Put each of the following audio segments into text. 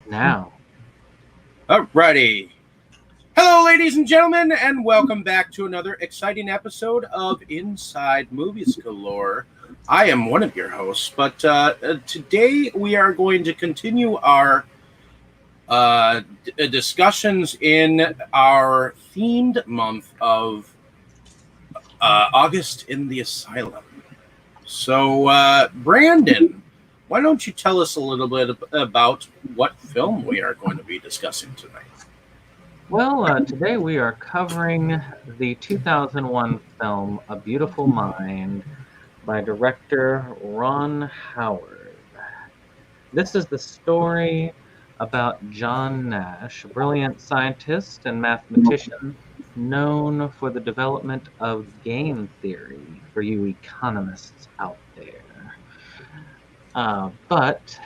Now, Alrighty. Hello, ladies and gentlemen, and welcome back to another exciting episode of Inside Movies Galore. I am one of your hosts, but today we are going to continue our discussions in our themed month of August in the Asylum. So, Brandon, why don't you tell us a little bit about what film we are going to be discussing tonight? well, today we are covering the 2001 film A Beautiful Mind by director Ron Howard. This is the story about John Nash, a brilliant scientist and mathematician known for the development of game theory for you economists out there. But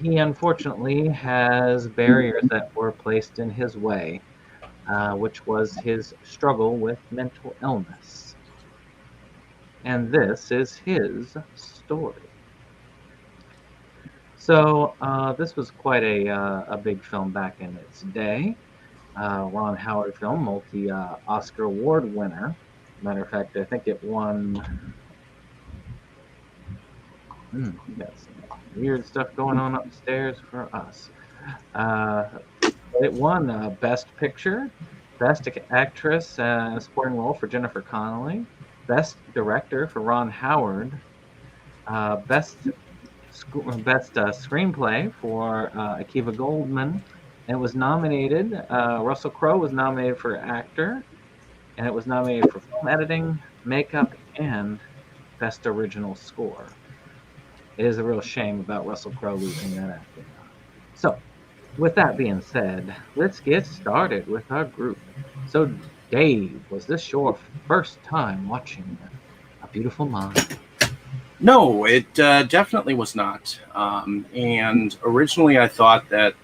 he unfortunately has barriers that were placed in his way, which was his struggle with mental illness. And this is his story. So this was quite a big film back in its day. Ron Howard film, multi-Oscar award winner. Matter of fact, I think it won... we got some weird stuff going on upstairs for us. It won Best Picture, Best Actress in a Supporting Role for Jennifer Connelly, Best Director for Ron Howard, Best Screenplay for Akiva Goldman. And it was nominated, Russell Crowe was nominated for Actor, and it was nominated for Film Editing, Makeup, and Best Original Score. It is a real shame about Russell Crowe losing that acting. So, with that being said, let's get started with our group. So, Dave, was this your first time watching A Beautiful Mind? No, it definitely was not. And originally I thought that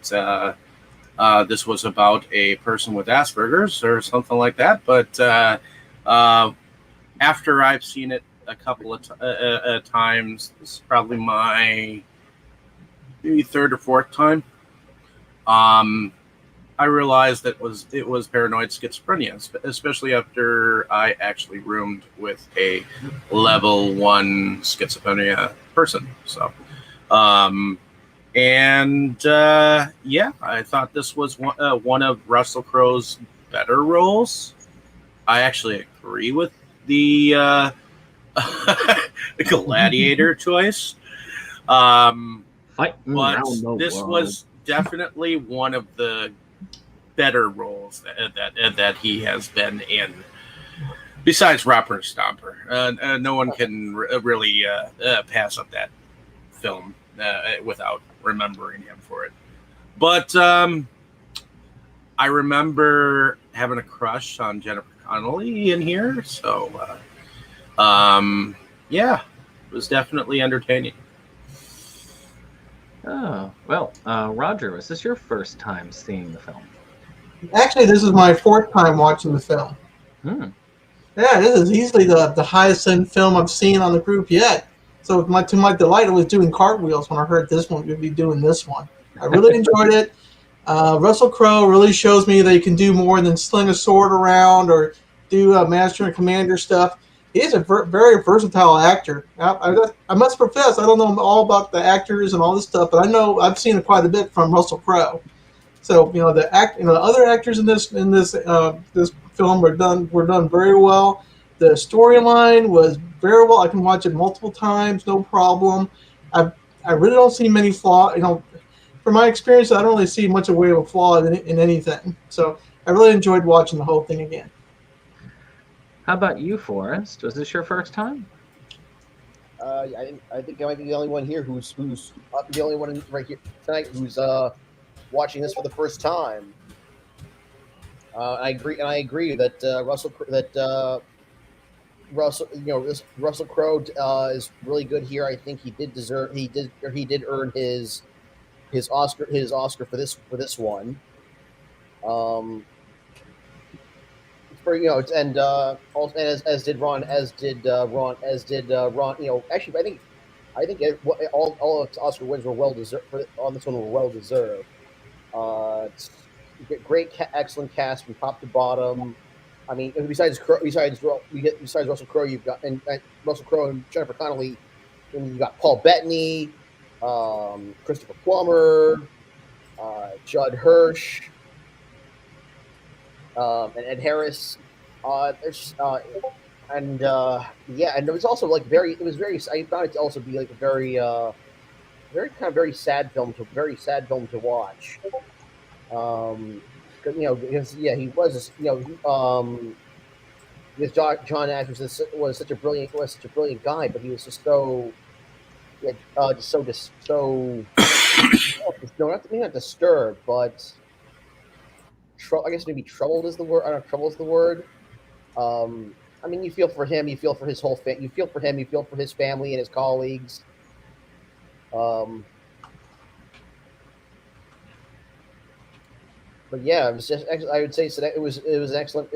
this was about a person with Asperger's or something like that. But after I've seen it a couple of times, this is probably my maybe third or fourth time, I realized that it was paranoid schizophrenia, especially after I actually roomed with a level 1 schizophrenia person. So, yeah, I thought this was one of Russell Crowe's better roles. I actually agree with the gladiator choice. But this was definitely one of the better roles that he has been in, besides Romper Stomper. No one can really pass up that film without remembering him for it. But I remember having a crush on Jennifer Connelly in here, so yeah, it was definitely entertaining. Oh, well, Roger, was this your first time seeing the film? Actually, this is my fourth time watching the film. Yeah, this is easily the highest end film I've seen on the group yet. So to my delight, I was doing cartwheels when I heard this one would be doing this one. I really enjoyed it. Russell Crowe really shows me that he can do more than sling a sword around or do Master and Commander stuff. He is a very versatile actor. I must profess, I don't know all about the actors and all this stuff, but I know I've seen it quite a bit from Russell Crowe. So the other actors in this film were done very well. The storyline was very well. I can watch it multiple times, no problem. I really don't see many flaws. From my experience, I don't really see much of a way of a flaw in anything. So I really enjoyed watching the whole thing again. How about you, Forrest? Was this your first time? I think I might be the only one here who's the only one right here tonight who's watching this for the first time. I agree that Russell Crowe is really good here. I think he did earn his Oscar for this one. As did Ron. Actually, I think all of its Oscar wins were well deserved. On this one were well deserved. Excellent cast from top to bottom. I mean, besides Russell Crowe, you've got Russell Crowe and Jennifer Connelly, and you've got Paul Bettany, Christopher Plummer, Judd Hirsch, and Ed Harris. And it was also like very. It was very. I found it to also be like a very sad film to watch. Because he was because John Nash was such a brilliant guy, but he was just so not disturbed, but I guess maybe troubled is the word. I don't know, trouble is the word. I mean, you feel for him, you feel for his whole you feel for him, you feel for his family and his colleagues. But yeah, it was just. I would say so that it was an excellent.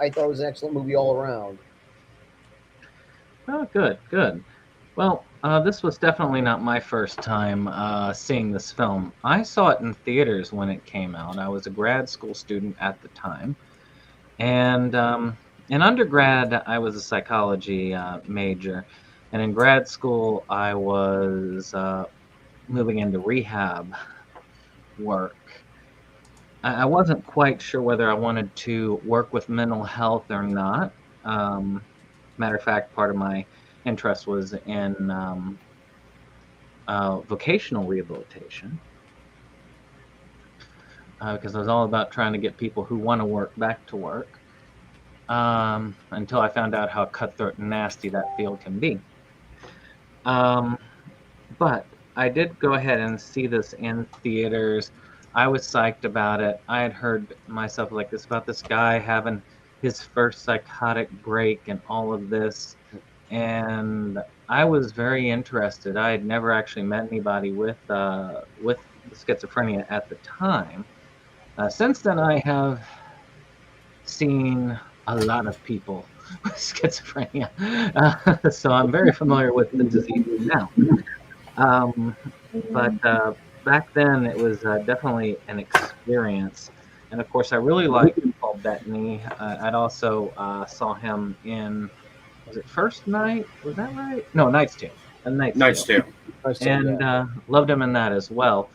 I thought it was an excellent movie all around. Oh, good. Well, this was definitely not my first time seeing this film. I saw it in theaters when it came out. I was a grad school student at the time, and in undergrad I was a psychology major, and in grad school I was moving into rehab work. I wasn't quite sure whether I wanted to work with mental health or not. Matter of fact, part of my interest was in vocational rehabilitation, because I was all about trying to get people who want to work back to work, until I found out how cutthroat and nasty that field can be. But I did go ahead and see this in theaters. I was psyched about it. I had heard myself like this about this guy having his first psychotic break and all of this, and I was very interested. I had never actually met anybody with schizophrenia at the time. Since then, I have seen a lot of people with schizophrenia, so I'm very familiar with the disease now. But back then, it was definitely an experience. And of course, I really liked Paul Bettany. I'd also saw him in, was it First Night? Was that right? No, Knight's Tale. Knight's Tale. And loved him in that as well.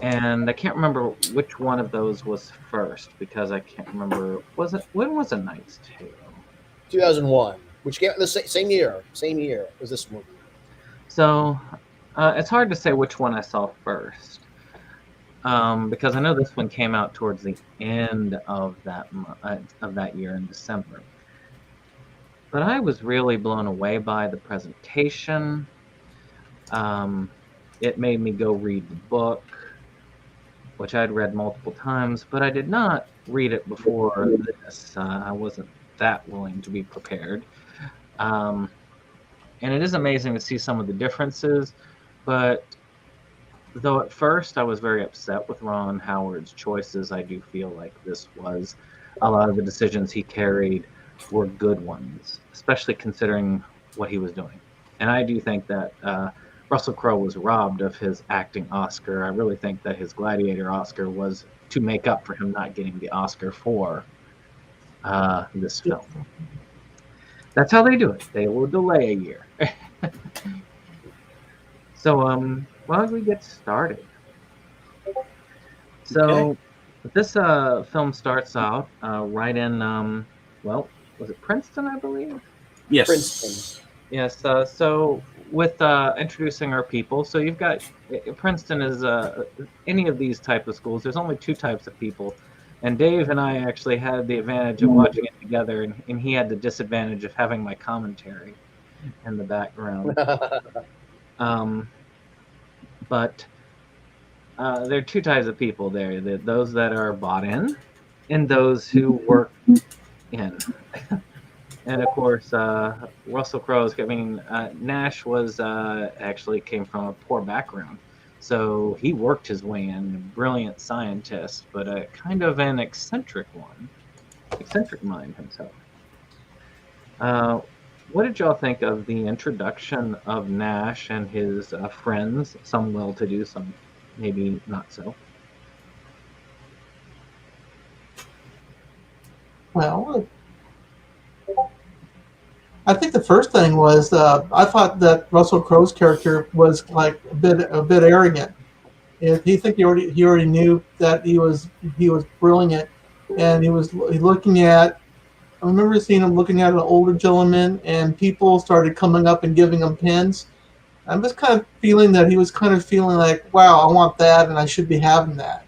And I can't remember which one of those was first, because I can't remember. When was A Knight's Tale? 2001, which came the same year. Same year as this movie. So it's hard to say which one I saw first, because I know this one came out towards the end of that year in December. But I was really blown away by the presentation. It made me go read the book, which I'd read multiple times, but I did not read it before this. I wasn't that willing to be prepared. And it is amazing to see some of the differences, but though at first I was very upset with Ron Howard's choices, I do feel like this was a lot of the decisions he carried were good ones, especially considering what he was doing. And I do think that Russell Crowe was robbed of his acting Oscar. I really think that his Gladiator Oscar was to make up for him not getting the Oscar for this film. That's how they do it. They will delay a year. So, why don't we get started? So, this film starts out right in, was it Princeton, I believe? Yes. Princeton. Yes. So, with introducing our people, so you've got Princeton is any of these type of schools. There's only two types of people, and Dave and I actually had the advantage of watching it together, and he had the disadvantage of having my commentary in the background. But there are two types of people there: those that are bought in, and those who work in. And of course, Russell Crowe's. Nash was actually came from a poor background, so he worked his way in. A brilliant scientist, but a kind of an eccentric mind himself. What did y'all think of the introduction of Nash and his friends? Some well-to-do, some maybe not so. Well, I think the first thing was I thought that Russell Crowe's character was like a bit arrogant. If he already knew that he was brilliant, and he was looking at. I remember seeing him looking at an older gentleman, and people started coming up and giving him pins. I'm just kind of feeling that he was kind of feeling like, wow, I want that, and I should be having that.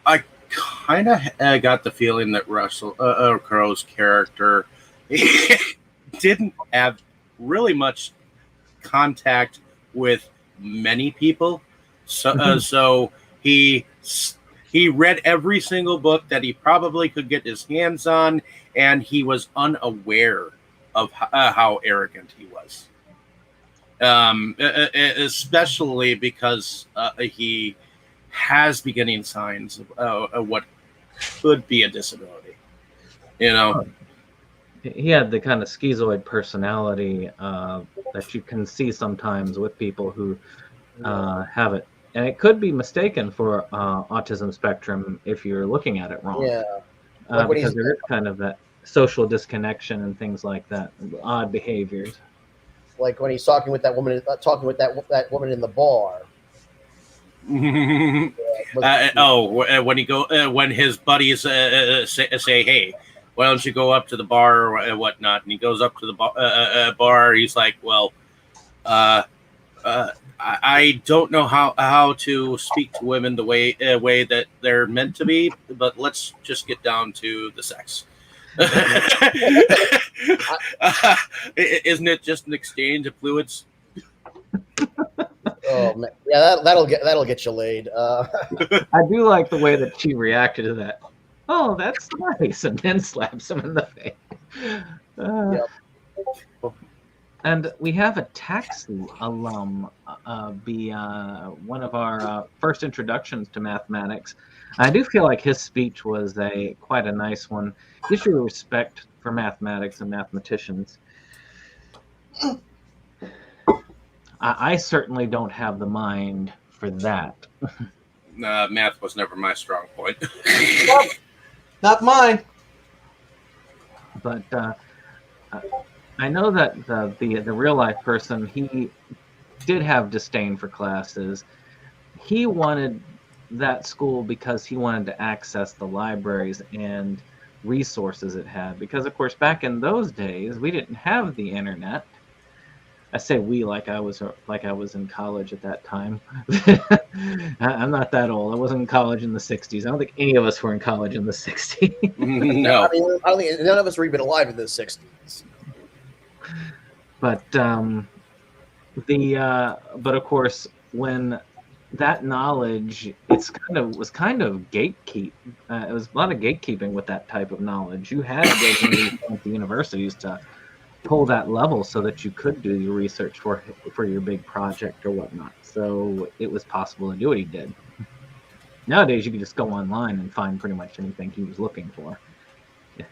I kind of got the feeling that Russell Crowe's character didn't have really much contact with many people, so he read every single book that he probably could get his hands on, and he was unaware of how arrogant he was. Especially because he has beginning signs of what could be a disability. You know, he had the kind of schizoid personality that you can see sometimes with people who have it, and it could be mistaken for autism spectrum if you're looking at it wrong. Yeah, because there is kind of that social disconnection and things like that, odd behaviors. Like when he's talking with that woman, that woman in the bar. When his buddies say, "Hey, why don't you go up to the bar or whatnot?" And he goes up to the bar. He's like, "Well, I don't know how to speak to women the way that they're meant to be, but let's just get down to the sex." Isn't it just an exchange of fluids? Oh man, yeah, that'll get you laid. I do like the way that she reacted to that. Oh, that's nice, and then slaps him in the face. Yep. And we have a taxi alum be one of our first introductions to mathematics. I do feel like his speech was quite a nice one. Gives you respect for mathematics and mathematicians. I certainly don't have the mind for that. Math was never my strong point. Not mine. But I know that the real life person, he did have disdain for classes. He wanted that school because he wanted to access the libraries and resources it had. Because of course, back in those days, we didn't have the internet. I say we like I was in college at that time. I'm not that old. I wasn't in college in the 60s. I don't think any of us were in college in the 60s. No. I don't think none of us were even alive in the 60s. But but of course, when that knowledge, was kind of gatekeep. It was a lot of gatekeeping with that type of knowledge. You had to go to the universities to pull that level so that you could do your research for your big project or whatnot. So it was possible to do what he did. Nowadays, you can just go online and find pretty much anything he was looking for. Yeah.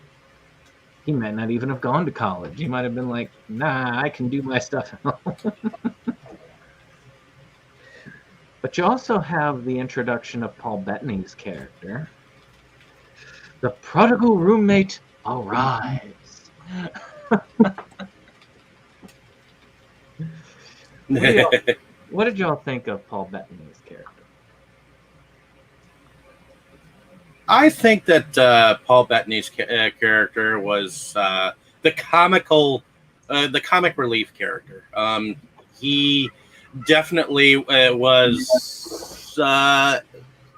He might not even have gone to college. He might have been like, nah, I can do my stuff at home. But you also have the introduction of Paul Bettany's character. The prodigal roommate arrives. What did y'all think of Paul Bettany's character? I think that Paul Bettany's character was the comic relief character. He definitely was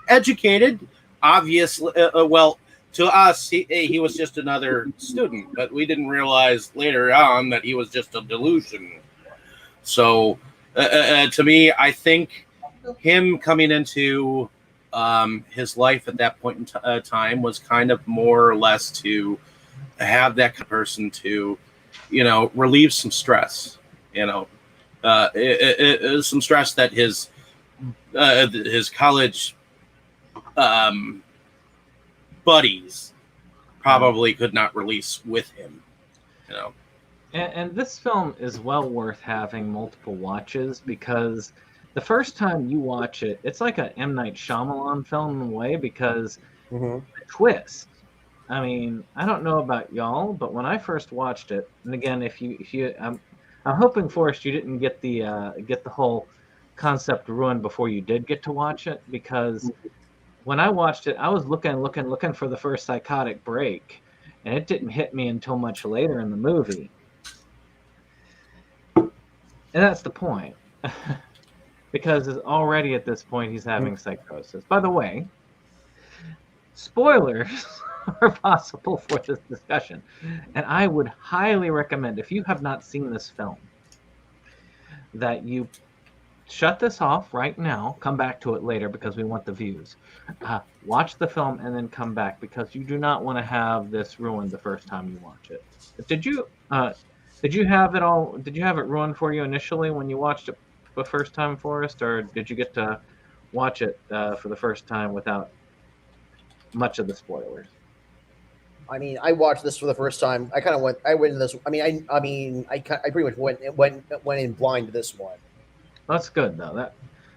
educated. Obviously, well, to us, he was just another student, but we didn't realize later on that he was just a delusion. So, to me, I think him coming into his life at that point in time was kind of more or less to have that person to, relieve some stress, some stress that his college buddies probably could not release with him, And this film is well worth having multiple watches, because the first time you watch it, it's like a M. Night Shyamalan film in a way, because the twist, I mean, I don't know about y'all, but when I first watched it, and again, if you, I'm hoping, Forrest, you didn't get the whole concept ruined before you did get to watch it, because when I watched it, I was looking for the first psychotic break, and it didn't hit me until much later in the movie. And that's the point. Because already at this point, he's having psychosis. By the way, spoilers are possible for this discussion. And I would highly recommend, if you have not seen this film, that you shut this off right now, come back to it later because we want the views. Watch the film and then come back, because you do not want to have this ruined the first time you watch it. Did you have it all? Did you have it ruined for you initially when you watched it the first time, Forrest, or did you get to watch it for the first time without much of the spoilers? I mean, I watched this for the first time. I went into this. I pretty much went in blind to this one. That's good though.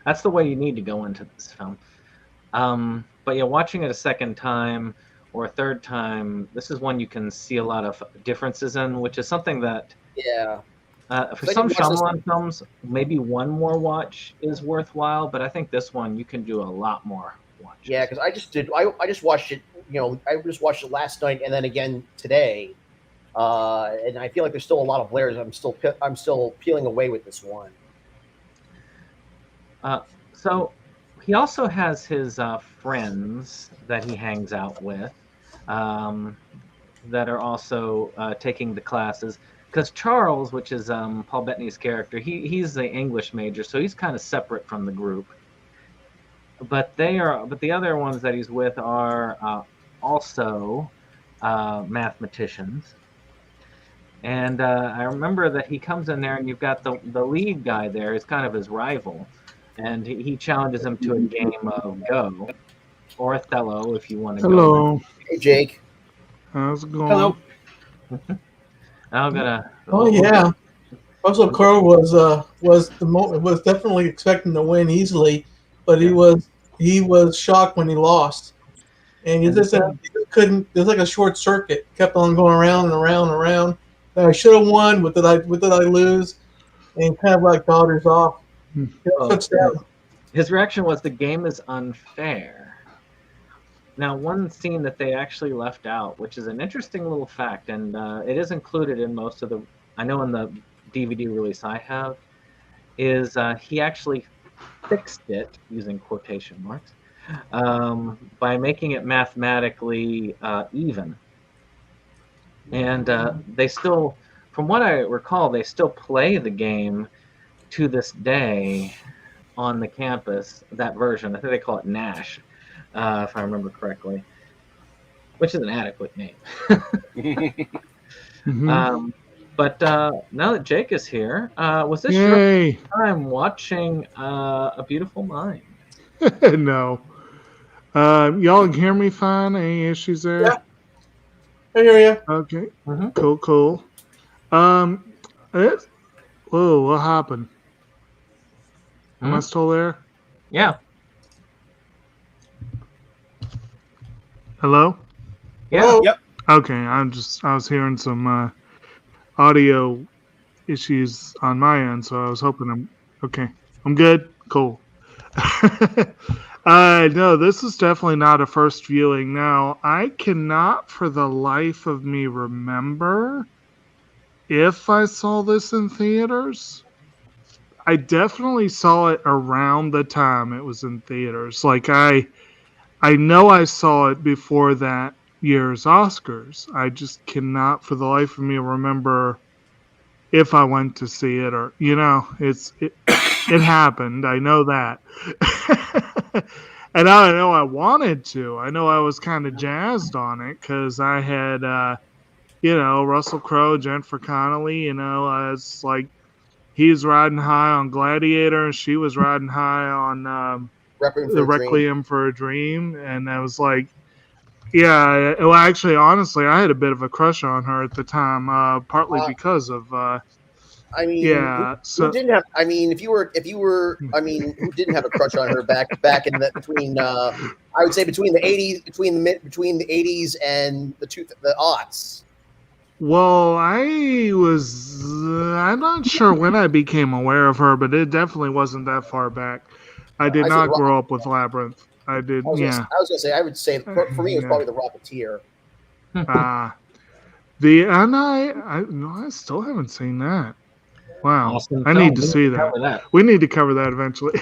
That's the way you need to go into this film. But yeah, watching it a second time or a third time, this is one you can see a lot of differences in, which is something that for some Shyamalan films, maybe one more watch is worthwhile, but I think this one you can do a lot more watches. Yeah, because I just watched it. I just watched it last night and then again today, and I feel like there's still a lot of layers. I'm still peeling away with this one. So he also has his friends that he hangs out with that are also taking the classes. Because Charles, which is Paul Bettany's character, he's the English major, so he's kind of separate from the group. But the other ones that he's with are also mathematicians. And I remember that he comes in there, and you've got the lead guy there is kind of his rival. And he challenges him to a game of Go, or Othello, if you want to go. Hello. Hey, Jake. How's it going? Hello. I'm gonna. Oh yeah. Russell Crowe was definitely expecting to win easily, but he was shocked when he lost, and he just couldn't. There's like a short circuit. Kept on going around and around and around. I should have won. What did I lose? And kind of like daughters off. His reaction was, the game is unfair. Now, one scene that they actually left out, which is an interesting little fact, and it is included in most of the, I know in the DVD release I have, is he actually fixed it, using quotation marks, by making it mathematically even. And they still, from what I recall, they still play the game to this day on the campus, that version. I think they call it Nash, if I remember correctly, which is an adequate name. Mm-hmm. But now that Jake is here, was this your first time watching A Beautiful Mind? No. Y'all can hear me fine? Any issues there? Yeah. I hear you. Okay. Mm-hmm. Cool. Whoa, what happened? Am I still there? Yeah. Hello? Yeah. Oh, yep. Okay, I was hearing some audio issues on my end, so I was hoping I'm good. Cool. No, this is definitely not a first viewing. Now, I cannot for the life of me remember if I saw this in theaters. I definitely saw it around the time it was in theaters. Like I know I saw it before that year's Oscars. I just cannot for the life of me remember if I went to see it or, it happened. I know that. And I know I wanted to. I know I was kind of jazzed on it because I had, Russell Crowe, Jennifer Connelly, I was like, he's riding high on Gladiator, and she was riding high on the Requiem for a Dream. And I was like, yeah, well, actually, honestly, I had a bit of a crush on her at the time, partly because of I mean, yeah. who didn't have? I mean, if you were, I mean, who didn't have a crush on her back in the between? I would say between the '80s, between the '80s and the aughts. Well, I'm not sure when I became aware of her, but it definitely wasn't that far back. I did not grow up with Labyrinth. I did, yeah. I was going to say, I would say, for me, it was probably The Rocketeer. I still haven't seen that. Wow. Awesome I film. need to see that. We need to cover that eventually.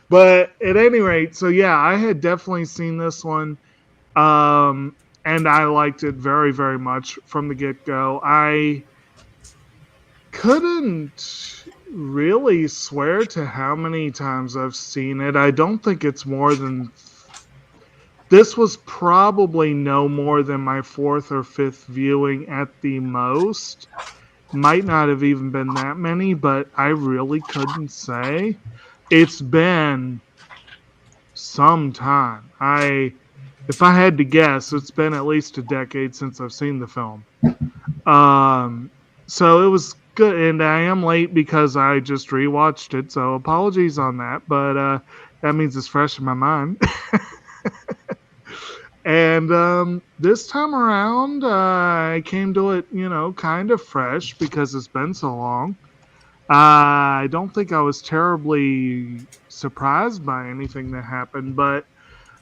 But at any rate, so yeah, I had definitely seen this one. And I liked it very, very much from the get-go. I couldn't really swear to how many times I've seen it. I don't think it's more than... This was probably no more than my 4th or 5th viewing at the most. Might not have even been that many, but I really couldn't say. It's been some time. If I had to guess, it's been at least a decade since I've seen the film. So it was good, and I am late because I just rewatched it, so apologies on that, but that means it's fresh in my mind. And this time around, I came to it, kind of fresh because it's been so long. I don't think I was terribly surprised by anything that happened, but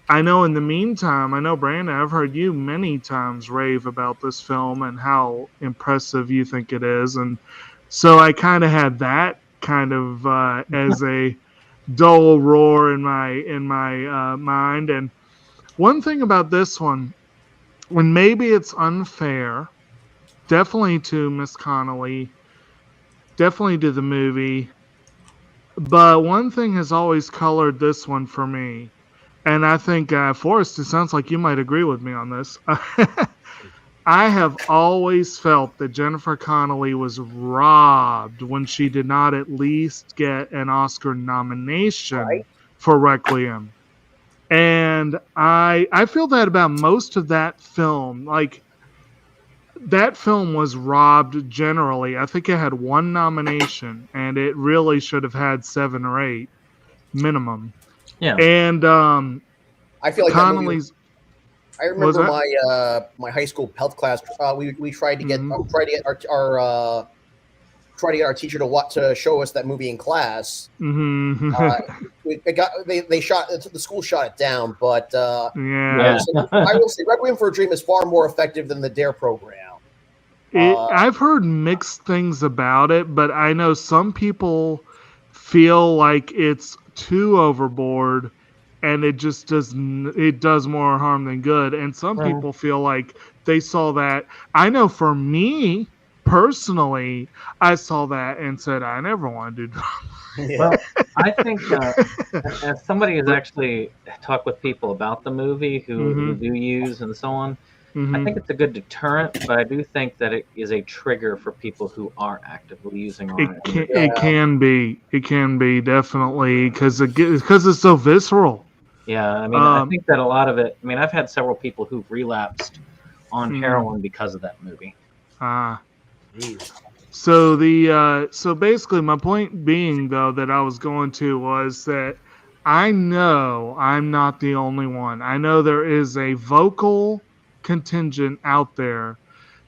I know in the meantime, Brandon, I've heard you many times rave about this film and how impressive you think it is. And so I kind of had that kind of as a dull roar in my mind. And one thing about this one, when maybe it's unfair, definitely to Miss Connolly, definitely to the movie, but one thing has always colored this one for me. And I think, Forrest, it sounds like you might agree with me on this. I have always felt that Jennifer Connelly was robbed when she did not at least get an Oscar nomination for Requiem. And I feel that about most of that film. Like, that film was robbed generally. I think it had 1 nomination, and it really should have had 7 or 8 minimum. Yeah, and I feel like Connolly's. I remember my high school health class. We tried to get our teacher to show us that movie in class. Mm-hmm. The school shot it down, but yeah. I will say Requiem for a Dream is far more effective than the DARE program. I've heard mixed things about it, but I know some people feel like it's too overboard and it just does more harm than good, and some people feel like they saw that. I know for me personally, I saw that and said I never want to do drugs. Well, I think as somebody has actually talked with people about the movie who do use and so on, I think it's a good deterrent, but I do think that it is a trigger for people who are actively using it. It can be definitely because it's so visceral. Yeah, I mean, I think that a lot of it. I mean, I've had several people who've relapsed on heroin because of that movie. So basically, my point being though that I was going to was that I know I'm not the only one. I know there is a vocal contingent out there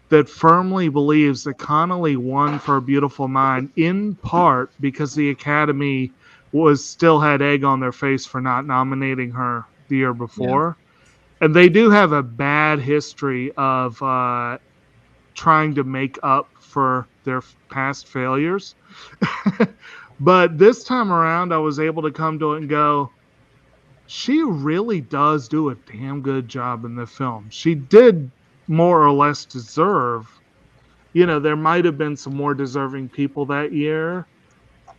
that firmly believes that Connolly won for A Beautiful Mind in part because the Academy still had egg on their face for not nominating her the year before. Yeah. And they do have a bad history of trying to make up for their past failures. But this time around, I was able to come to it and go, she really does do a damn good job in the film. She did more or less deserve. There might have been some more deserving people that year,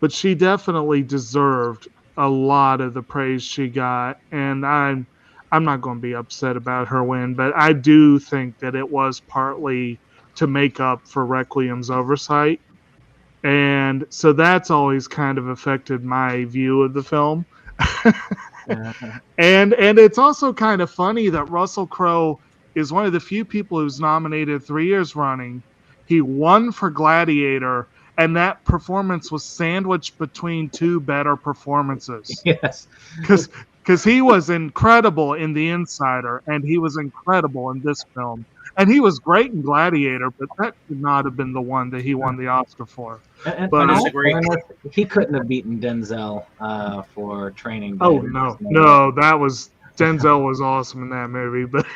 but she definitely deserved a lot of the praise she got. And I'm not going to be upset about her win, but I do think that it was partly to make up for Requiem's oversight. And so that's always kind of affected my view of the film. And it's also kind of funny that Russell Crowe is one of the few people who's nominated 3 years running. He won for Gladiator, and that performance was sandwiched between two better performances. Yes. Because he was incredible in The Insider, and he was incredible in this film. And he was great in Gladiator, but that could not have been the one that he won the Oscar for. But he couldn't have beaten Denzel for Training Day. Oh, no, Denzel was awesome in that movie. But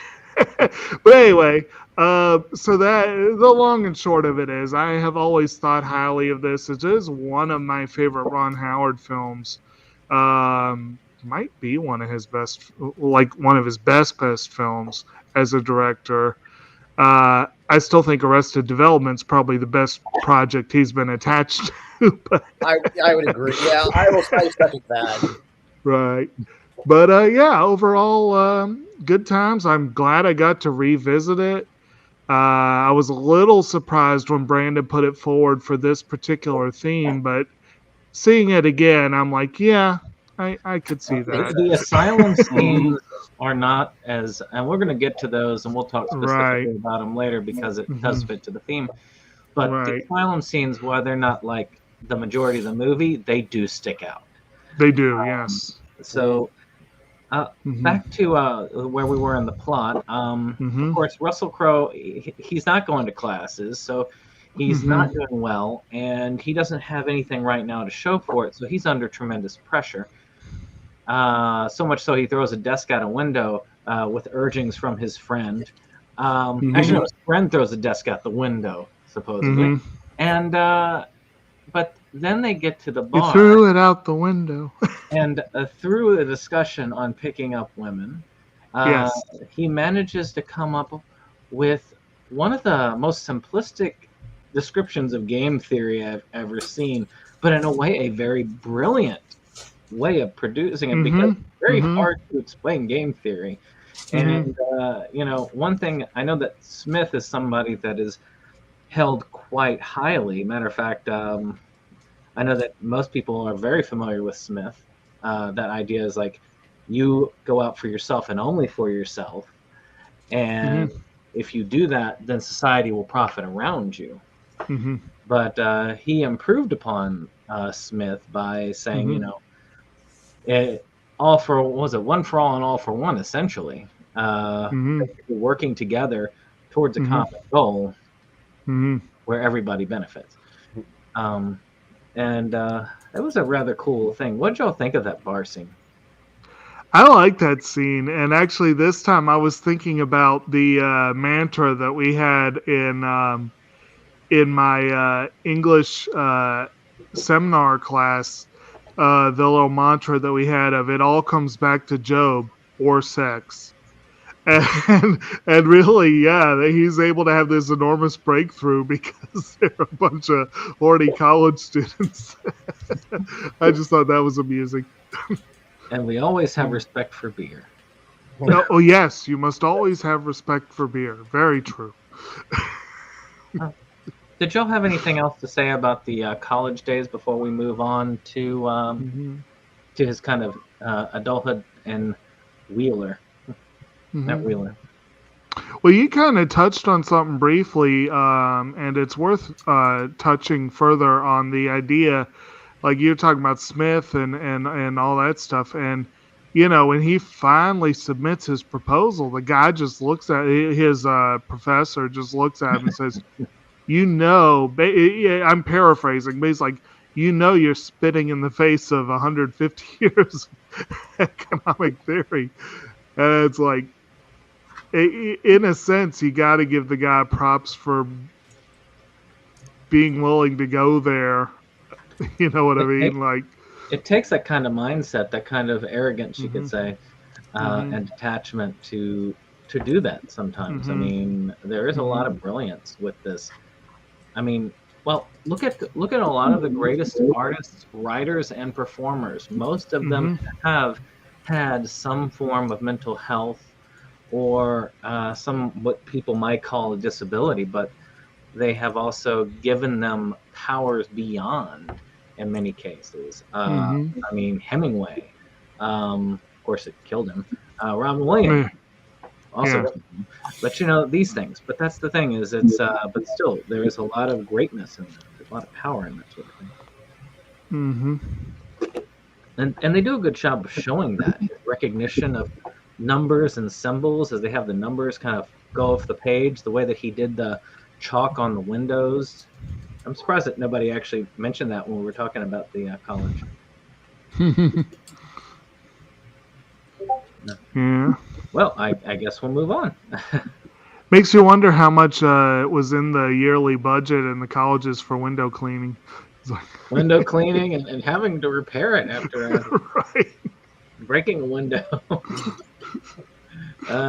anyway, so that the long and short of it is, I have always thought highly of this. It is one of my favorite Ron Howard films. Might be one of his best films as a director. I still think Arrested Development's probably the best project he's been attached to. But I would agree. Yeah, I will second that. Right. But overall, good times. I'm glad I got to revisit it. I was a little surprised when Brandon put it forward for this particular theme, but seeing it again, I'm like, yeah, I could see that. The asylum scenes are not as, and we're going to get to those, and we'll talk specifically about them later because it does fit to the theme. But the asylum scenes, while they're not like the majority of the movie, they do stick out. They do, yes. So back to where we were in the plot. Of course, Russell Crowe, he's not going to classes, so he's not doing well, and he doesn't have anything right now to show for it, so he's under tremendous pressure. So much so he throws a desk out a window with urgings from his friend. Actually, no, his friend throws a desk out the window, supposedly. And but then they get to the bar. He threw it out the window. And through a discussion on picking up women, he manages to come up with one of the most simplistic descriptions of game theory I've ever seen, but in a way, a very brilliant way of producing it, because it's very hard to explain game theory. And, one thing, I know that Smith is somebody that is held quite highly. Matter of fact, I know that most people are very familiar with Smith. That idea is like, you go out for yourself and only for yourself. And if you do that, then society will profit around you. But he improved upon Smith by saying, all for, what was it, one for all and all for one, essentially. Working together towards a common goal where everybody benefits. And that was a rather cool thing. What did y'all think of that bar scene? I like that scene, and actually this time I was thinking about the mantra that we had in my English seminar class, the little mantra that we had of "it all comes back to Job or sex," and really, he's able to have this enormous breakthrough because they're a bunch of horny college students. I just thought that was amusing. And we always have respect for beer. Oh, yes, you must always have respect for beer. Very true. Did y'all have anything else to say about the college days before we move on to his kind of adulthood and Wheeler? At Wheeler. Well, you kind of touched on something briefly, and it's worth touching further on the idea. Like you were talking about Smith and all that stuff. And, when he finally submits his proposal, the guy just looks at his professor, just looks at him and says, I'm paraphrasing, but he's like, you're spitting in the face of 150 years of economic theory. And it's like, in a sense, you got to give the guy props for being willing to go there. You know what I mean? It takes that kind of mindset, that kind of arrogance, you could say, and detachment to do that sometimes. I mean, there is a lot of brilliance with this. I mean, well, look at a lot of the greatest artists, writers, and performers. Most of them have had some form of mental health or some what people might call a disability, but they have also given them powers beyond. In many cases, I mean Hemingway, of course it killed him. Robin Williams, also, but these things. But that's the thing is, it's but still there is a lot of greatness in them. a lot of power in that sort of thing. Mm-hmm. And they do a good job of showing that recognition of numbers and symbols as they have the numbers kind of go off the page. The way that he did the chalk on the windows. I'm surprised that nobody actually mentioned that when we were talking about the college. Yeah. Well, I guess we'll move on. Makes you wonder how much was in the yearly budget in the colleges for window cleaning. Window cleaning and having to repair it after right. breaking a window.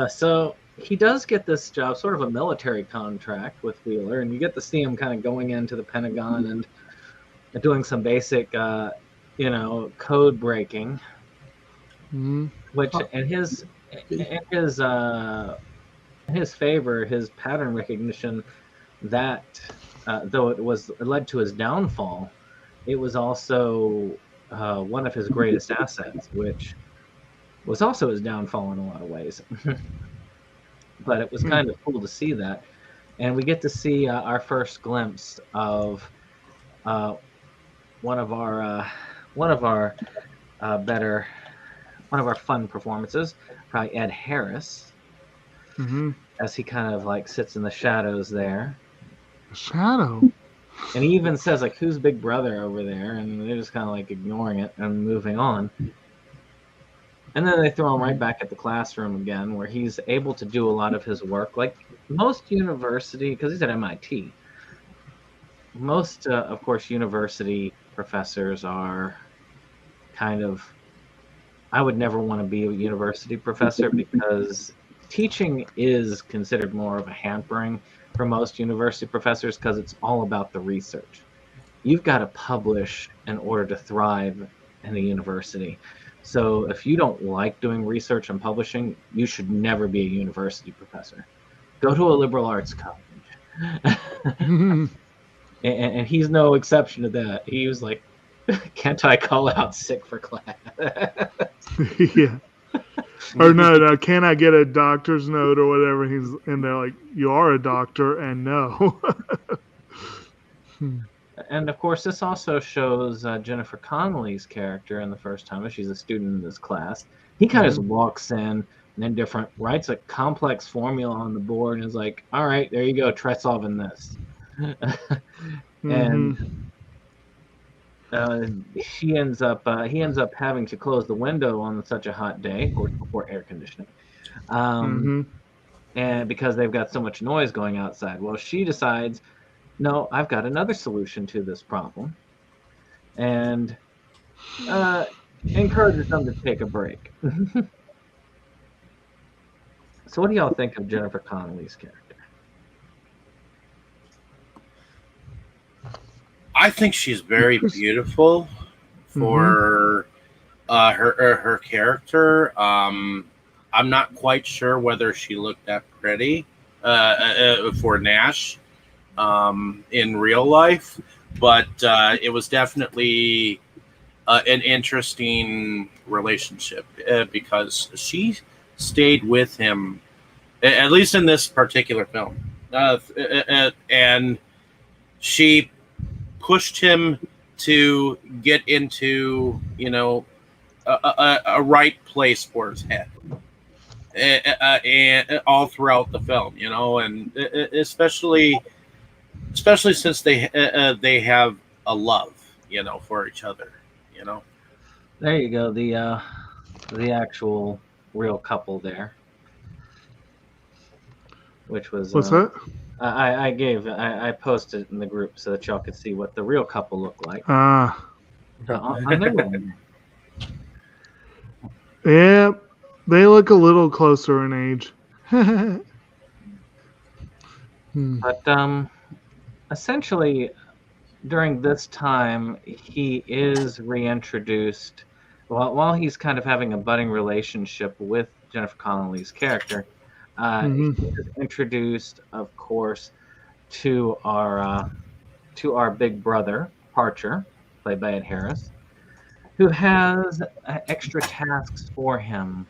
So he does get this job, sort of a military contract with Wheeler, and you get to see him kind of going into the Pentagon and doing some basic, code breaking. Mm-hmm. Which in his favor, his pattern recognition, that though it led to his downfall, it was also one of his greatest assets, which was also his downfall in a lot of ways. But it was kind of cool to see that, and we get to see our first glimpse of one of our fun performances, probably Ed Harris, as he kind of like sits in the shadows there. The shadow. And he even says, like, who's Big Brother over there? And they're just kind of like ignoring it and moving on. And then they throw him right back at the classroom again, where he's able to do a lot of his work. Like most university, because he's at MIT, most, of course, university professors are kind of, I would never want to be a university professor because teaching is considered more of a hampering for most university professors because it's all about the research. You've got to publish in order to thrive in a university. So if you don't like doing research and publishing, you should never be a university professor. Go to a liberal arts college. And he's no exception to that. He was like, can't I call out sick for class? Yeah. Or no, can I get a doctor's note or whatever? And they're like, you are a doctor, and no. And of course, this also shows Jennifer Connelly's character in the first time. She's a student in this class. He kind of just walks in and writes a complex formula on the board and is like, all right, there you go, try solving this. And he ends up having to close the window on such a hot day, of course, before air conditioning, and because they've got so much noise going outside. Well, she decides, no, I've got another solution to this problem, and encourages them to take a break. So what do y'all think of Jennifer Connelly's character? I think she's very beautiful for her character. I'm not quite sure whether she looked that pretty for Nash in real life, but it was definitely an interesting relationship because she stayed with him, at least in this particular film, and she pushed him to get into, a right place for his head, and all throughout the film, and especially since they have a love, for each other, There you go, the actual real couple there, which was what's that? I posted it in the group so that y'all could see what the real couple looked like. Yeah, they look a little closer in age. But essentially, during this time, he is reintroduced. While he's kind of having a budding relationship with Jennifer Connelly's character, he is introduced, of course, to our big brother Parcher, played by Ed Harris, who has extra tasks for him.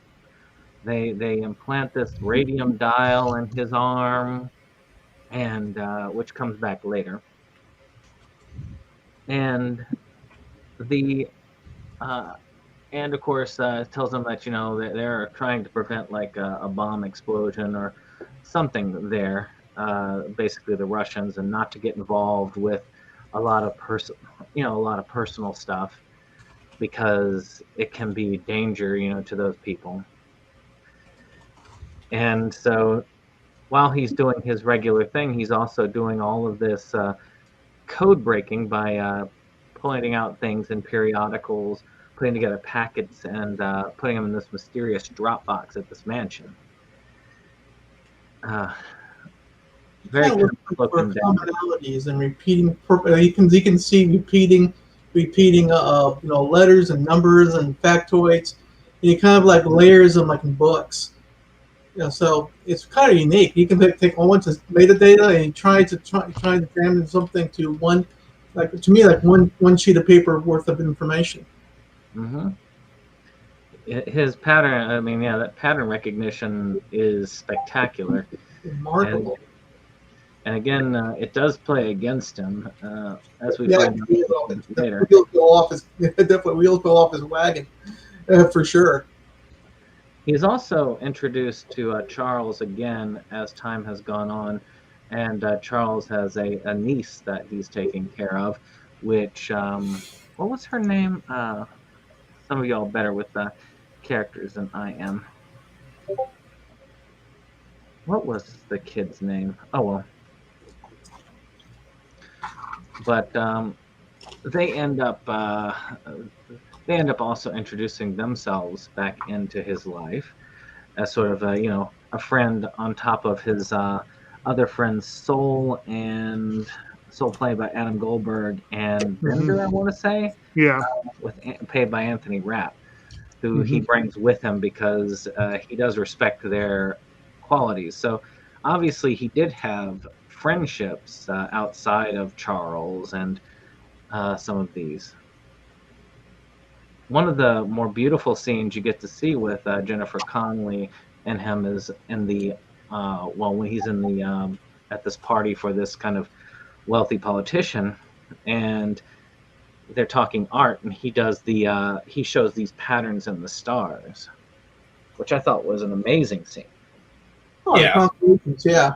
They implant this radium dial in his arm, and which comes back later. and the and of course tells them that they're trying to prevent like a bomb explosion or something there. Basically, the Russians, and not to get involved with a lot of personal stuff because it can be danger, to those people. And so while he's doing his regular thing, he's also doing all of this code breaking by pointing out things in periodicals, putting together packets, and putting them in this mysterious Dropbox at this mansion. Very Kind of looking for commonalities and repeating. He can see repeating, letters and numbers and factoids. And he kind of like layers them like in books. So it's kind of unique. He can take a bunch of metadata and try to examine something to one, like to me, like one sheet of paper worth of information. Mm-hmm. His pattern, that pattern recognition is spectacular. Remarkable. And again, it does play against him, as we find out later. Definitely wheels go off his wagon, for sure. He's also introduced to Charles again as time has gone on, and Charles has a niece that he's taking care of, which, what was her name? Some of y'all better with the characters than I am. What was the kid's name? Oh, well. But they end up also introducing themselves back into his life as sort of a friend on top of his other friends, Soul played by Adam Goldberg, and Bender, I want to say, played by Anthony Rapp, who he brings with him because he does respect their qualities. So obviously he did have friendships outside of Charles and some of these. One of the more beautiful scenes you get to see with Jennifer Connelly and him is in the when he's in the at this party for this kind of wealthy politician, and they're talking art, and he shows these patterns in the stars, which I thought was an amazing scene. Oh, yeah.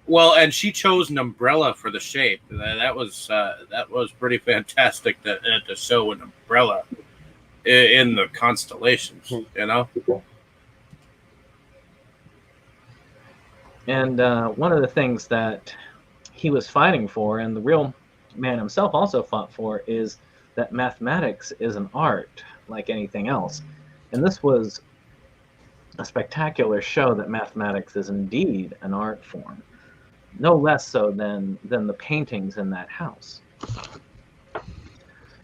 Well, and she chose an umbrella for the shape. That was pretty fantastic to show an umbrella in the constellations, And one of the things that he was fighting for, and the real man himself also fought for, is that mathematics is an art like anything else. And this was a spectacular show that mathematics is indeed an art form. No less so than the paintings in that house.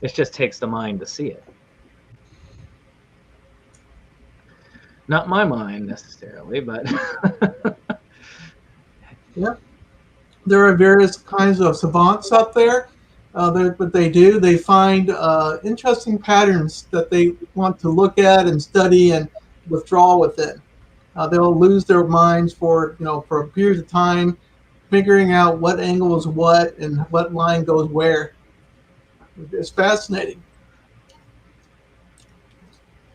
It just takes the mind to see it. Not my mind necessarily, but yeah. There are various kinds of savants out there. What they do, they find interesting patterns that they want to look at and study and withdraw within. They'll lose their minds for a period of time, figuring out what angle is what and what line goes where. It's fascinating.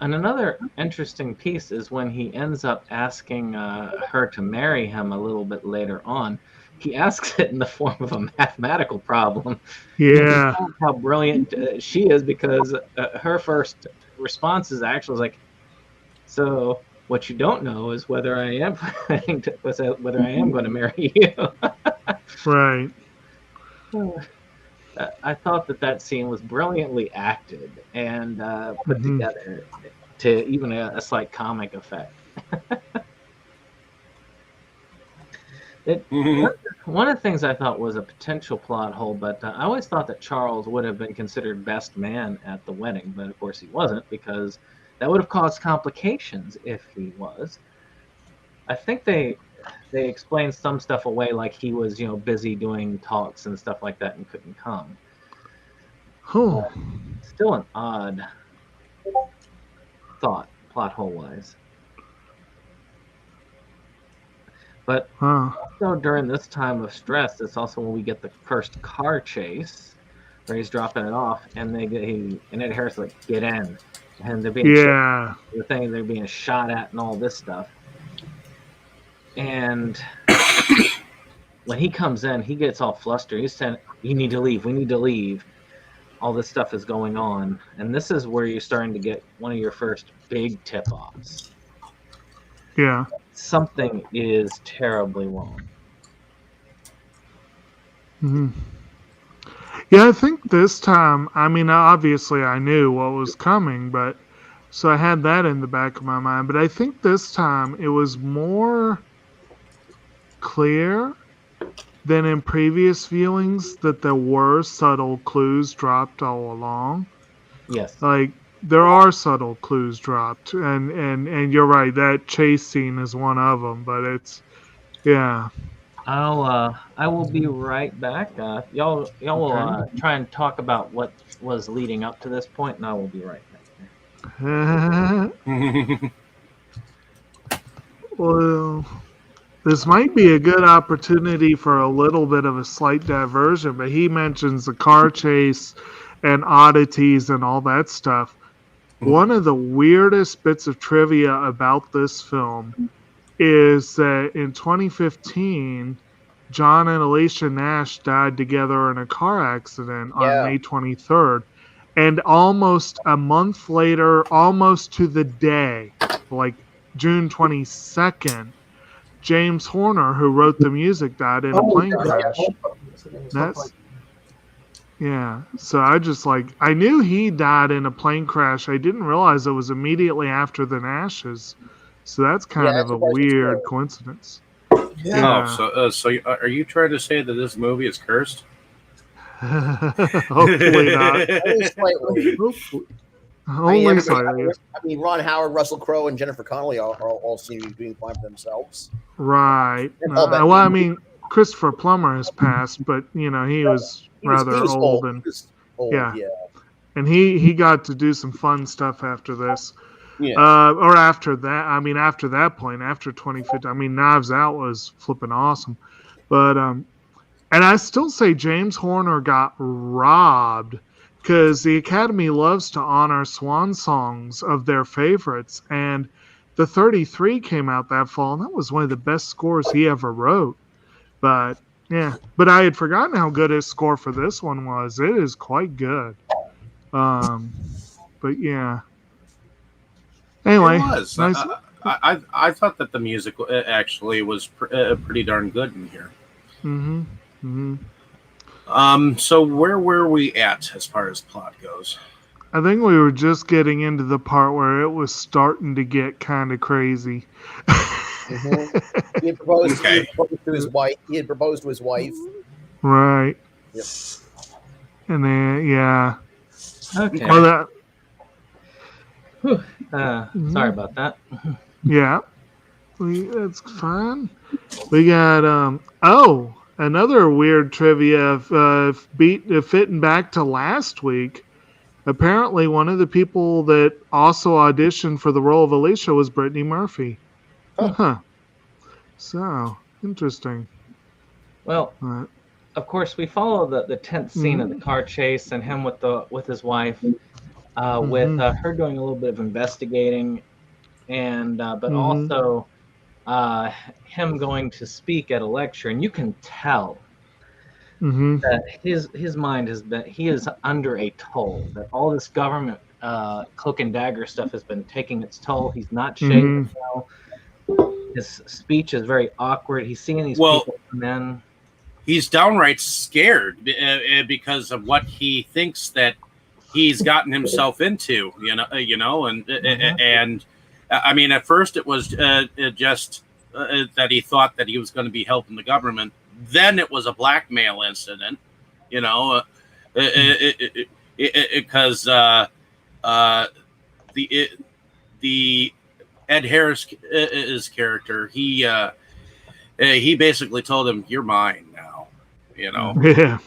And another interesting piece is when he ends up asking her to marry him a little bit later on. He asks it in the form of a mathematical problem. Yeah. How brilliant she is, because her first response is actually like, so what you don't know is whether I am going to marry you. Right. I thought that scene was brilliantly acted and put together to even a slight comic effect. One of the things I thought was a potential plot hole, but I always thought that Charles would have been considered best man at the wedding, but of course he wasn't, because that would have caused complications if he was. I think they explained some stuff away, like he was busy doing talks and stuff like that and couldn't come. Still an odd thought, plot hole wise. But also during this time of stress, it's also when we get the first car chase where he's dropping it off, and and Ed Harris is like, get in, and they're being the thing they're being shot at and all this stuff. And when he comes in, he gets all flustered. He's saying, "You need to leave. We need to leave." All this stuff is going on, and this is where you're starting to get one of your first big tip-offs. Yeah. Something is terribly wrong. Mm-hmm. Yeah, I think this time, I mean, obviously I knew what was coming, but so I had that in the back of my mind. But I think this time it was more clear than in previous viewings that there were subtle clues dropped all along. Yes. Like, there are subtle clues dropped, and you're right, that chase scene is one of them, but it's, yeah. I will be right back. Y'all will try and talk about what was leading up to this point, and I will be right back. Well, this might be a good opportunity for a little bit of a slight diversion, but he mentions the car chase and oddities and all that stuff. One of the weirdest bits of trivia about this film is that in 2015, John and Alicia Nash died together in a car accident on May 23rd. And almost a month later, almost to the day, like June 22nd, James Horner, who wrote the music, died in a plane crash. So I knew he died in a plane crash. I didn't realize it was immediately after the Nashes. So that's kind of a weird coincidence. Yeah. Oh, so are you trying to say that this movie is cursed? Hopefully not. Only slightly. I mean, Ron Howard, Russell Crowe, and Jennifer Connelly all seem to be doing fine for themselves. Right. Well, I mean, Christopher Plummer has passed, but he was rather old, and and he got to do some fun stuff after this. Or after that. I mean, after that point, after 2015. I mean, Knives Out was flipping awesome, but and I still say James Horner got robbed, because the Academy loves to honor swan songs of their favorites, and the 33 came out that fall, and that was one of the best scores he ever wrote. But I had forgotten how good his score for this one was. It is quite good. But yeah. Anyway, it was. Nice. I thought that the music actually was pretty darn good in here. So where were we at as far as plot goes? I think we were just getting into the part where it was starting to get kind of crazy. He had proposed to his wife. Right. Yep. And then, Okay. Sorry about that. Yeah. That's fine. We got, another weird trivia fitting back to last week. Apparently, one of the people that also auditioned for the role of Alicia was Brittany Murphy. Huh. So, interesting. Well, of course, we follow the tense scene of the car chase and him with his wife, with her doing a little bit of investigating, and but also him going to speak at a lecture, and you can tell that his mind he is under a toll, that all this government cloak and dagger stuff has been taking its toll. He's not shaving now. His speech is very awkward. He's seeing these people come in. He's downright scared because of what he thinks that he's gotten himself into, and I mean, at first it was just that he thought that he was going to be helping the government. Then it was a blackmail incident, because the Ed Harris' character, he basically told him, "You're mine now," Yeah.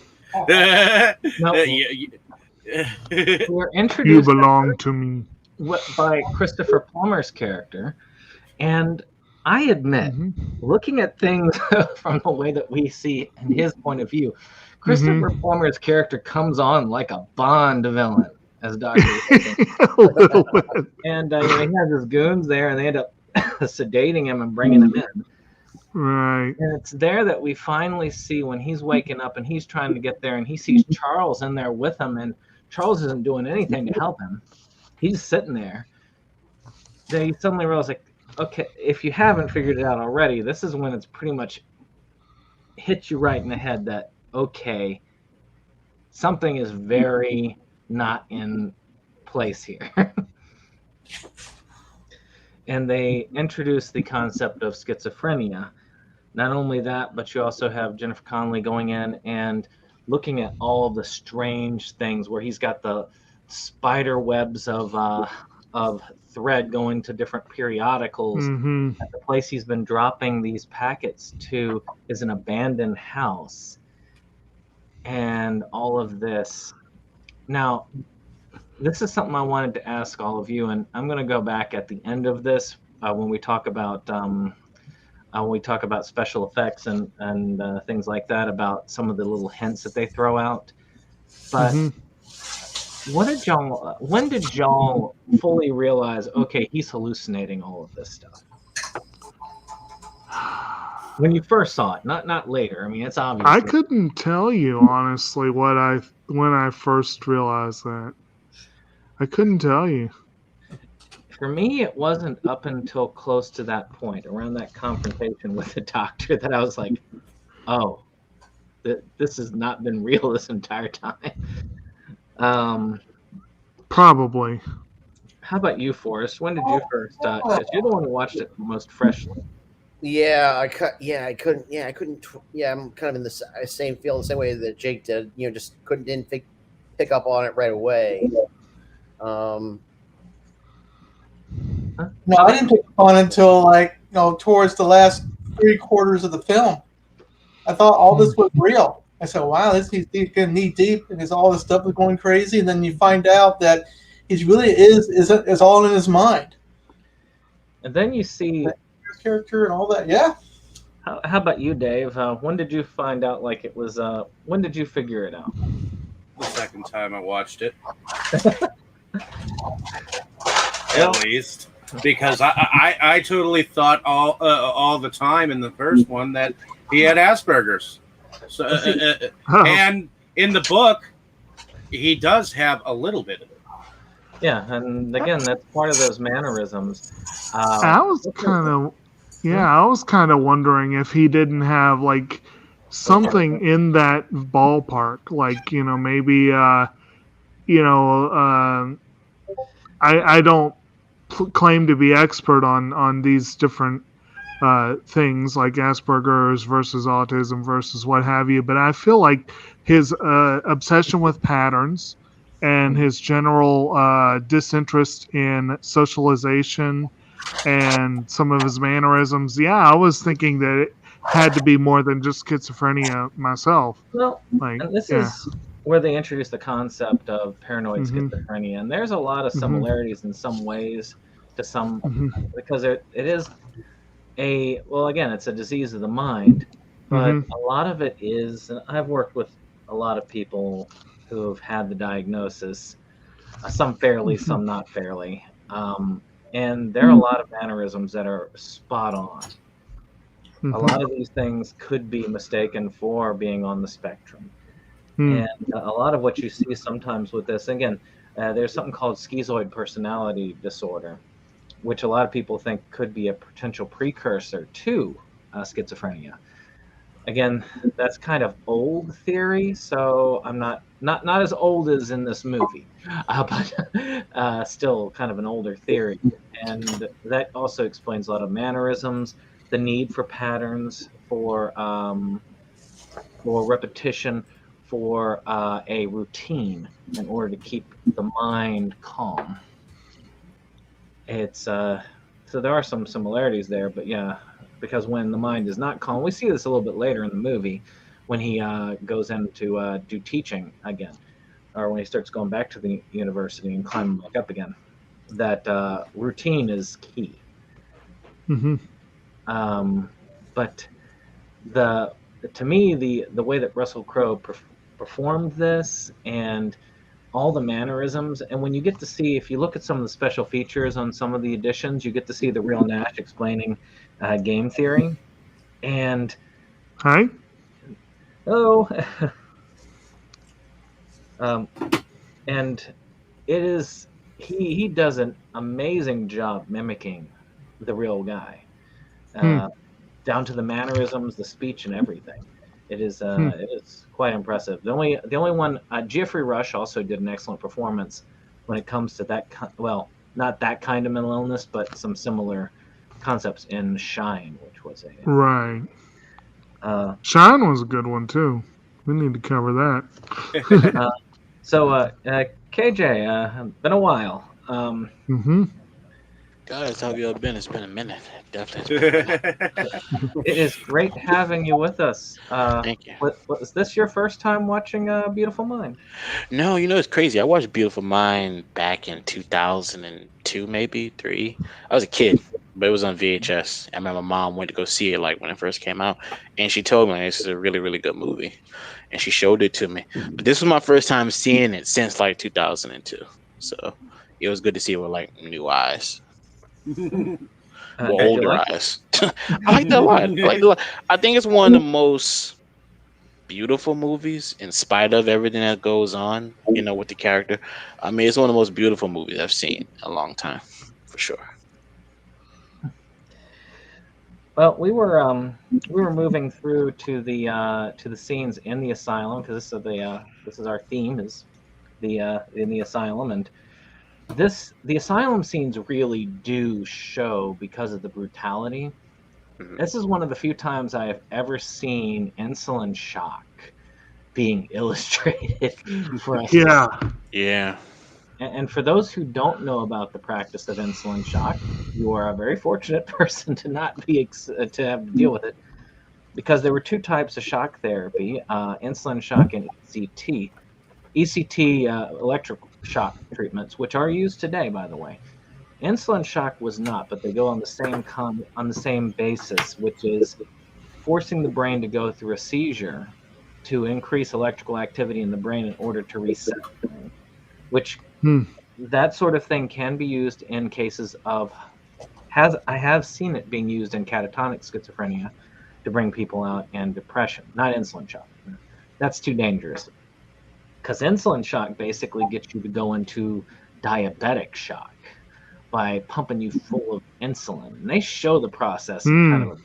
We're introduced. You belong to me. By Christopher Plummer's character, and I admit, looking at things from the way that we see in his point of view, Christopher Plummer's character comes on like a Bond villain as Dr. A little bit. And he has his goons there, and they end up sedating him and bringing him in. Right. And it's there that we finally see when he's waking up and he's trying to get there, and he sees Charles in there with him, and Charles isn't doing anything to help him. He's just sitting there. Then you suddenly realize, like, okay, if you haven't figured it out already, this is when it's pretty much hit you right in the head that, okay, something is very not in place here. And they introduce the concept of schizophrenia. Not only that, but you also have Jennifer Connelly going in and looking at all the strange things where he's got the spider webs of thread going to different periodicals. At the place he's been dropping these packets to is an abandoned house. And all of this. Now, this is something I wanted to ask all of you, and I'm going to go back at the end of this when we talk about special effects and things like that, about some of the little hints that they throw out. But when did y'all fully realize, okay, he's hallucinating all of this stuff? When you first saw it, not later. I mean, it's obvious. I couldn't tell you honestly when I first realized that. I couldn't tell you. For me, it wasn't up until close to that point, around that confrontation with the doctor, that I was like, oh, this has not been real this entire time. Probably. How about you, Forrest? When did you first? Because you're the one who watched it most freshly. I couldn't. I'm kind of in the same way that Jake did. Just didn't pick up on it right away. No, I didn't pick up on it until towards the last 3/4 of the film. I thought all this was real. I said, "Wow, he's getting knee deep, and all this stuff is going crazy." And then you find out that he really is all in his mind. And then you see character and all that. Yeah. How about you, Dave? When did you find out it was? When did you figure it out? The second time I watched it. At least, because I totally thought all the time in the first one that he had Asperger's. So and in the book, he does have a little bit of it. Yeah, and again, that's part of those mannerisms. I was kind of wondering if he didn't have something in that ballpark, maybe I don't claim to be expert on these different things like Asperger's versus autism versus what have you, but I feel like his obsession with patterns and his general disinterest in socialization and some of his mannerisms. Yeah, I was thinking that it had to be more than just schizophrenia myself. Well, and this is where they introduce the concept of paranoid schizophrenia, and there's a lot of similarities in some ways to some, because it is it's a disease of the mind, but a lot of it is, and I've worked with a lot of people who have had the diagnosis, some fairly, some not fairly, and there are a lot of mannerisms that are spot on. A lot of these things could be mistaken for being on the spectrum. And a lot of what you see sometimes with this, again, there's something called schizoid personality disorder, which a lot of people think could be a potential precursor to schizophrenia. Again, that's kind of old theory, so I'm not as old as in this movie, but still kind of an older theory. And that also explains a lot of mannerisms, the need for patterns, for repetition, for a routine in order to keep the mind calm. It's so there are some similarities there, but yeah, because when the mind is not calm, we see this a little bit later in the movie when he goes in to do teaching again, or when he starts going back to the university and climbing back up again, that routine is key. But to me, the way that Russell Crowe performed this and all the mannerisms, and when you get to see, if you look at some of the special features on some of the editions, you get to see the real Nash explaining game theory. And hi. Oh, and it is he does an amazing job mimicking the real guy, down to the mannerisms, the speech, and everything. It is quite impressive. The only one, Geoffrey Rush also did an excellent performance when it comes to that. Not that kind of mental illness, but some similar concepts in Shine, which was a right. Shine was a good one too. We need to cover that. So, KJ, been a while. Guys, how have you all been? It's been a minute. Definitely. It is great having you with us. Thank you. Was this your first time watching Beautiful Mind? No, it's crazy. I watched Beautiful Mind back in 2002, maybe 3. I was a kid, but it was on VHS. I remember my mom went to go see it like when it first came out, and she told me this is a really, really good movie, and she showed it to me. But this was my first time seeing it since like 2002, so it was good to see it with like new eyes. Older eyes. I like that a lot. I think it's one of the most beautiful movies in spite of everything that goes on, with the character. I mean, it's one of the most beautiful movies I've seen in a long time, for sure. Well, we were moving through to the scenes in the asylum, because this is our theme, is in the asylum, and the asylum scenes really do show because of the brutality. This is one of the few times I have ever seen insulin shock being illustrated for us. Yeah. And for those who don't know about the practice of insulin shock, you are a very fortunate person to not be to have to deal with it, because there were 2 types of shock therapy: insulin shock and ECT. ECT, electric shock treatments, which are used today, by the way. Insulin shock was not, but they go on the same basis, which is forcing the brain to go through a seizure to increase electrical activity in the brain in order to reset the brain, which that sort of thing can be used in cases of I have seen it being used in catatonic schizophrenia to bring people out, and depression, not insulin shock. That's too dangerous, because insulin shock basically gets you to go into diabetic shock by pumping you full of insulin. And they show the process in kind of a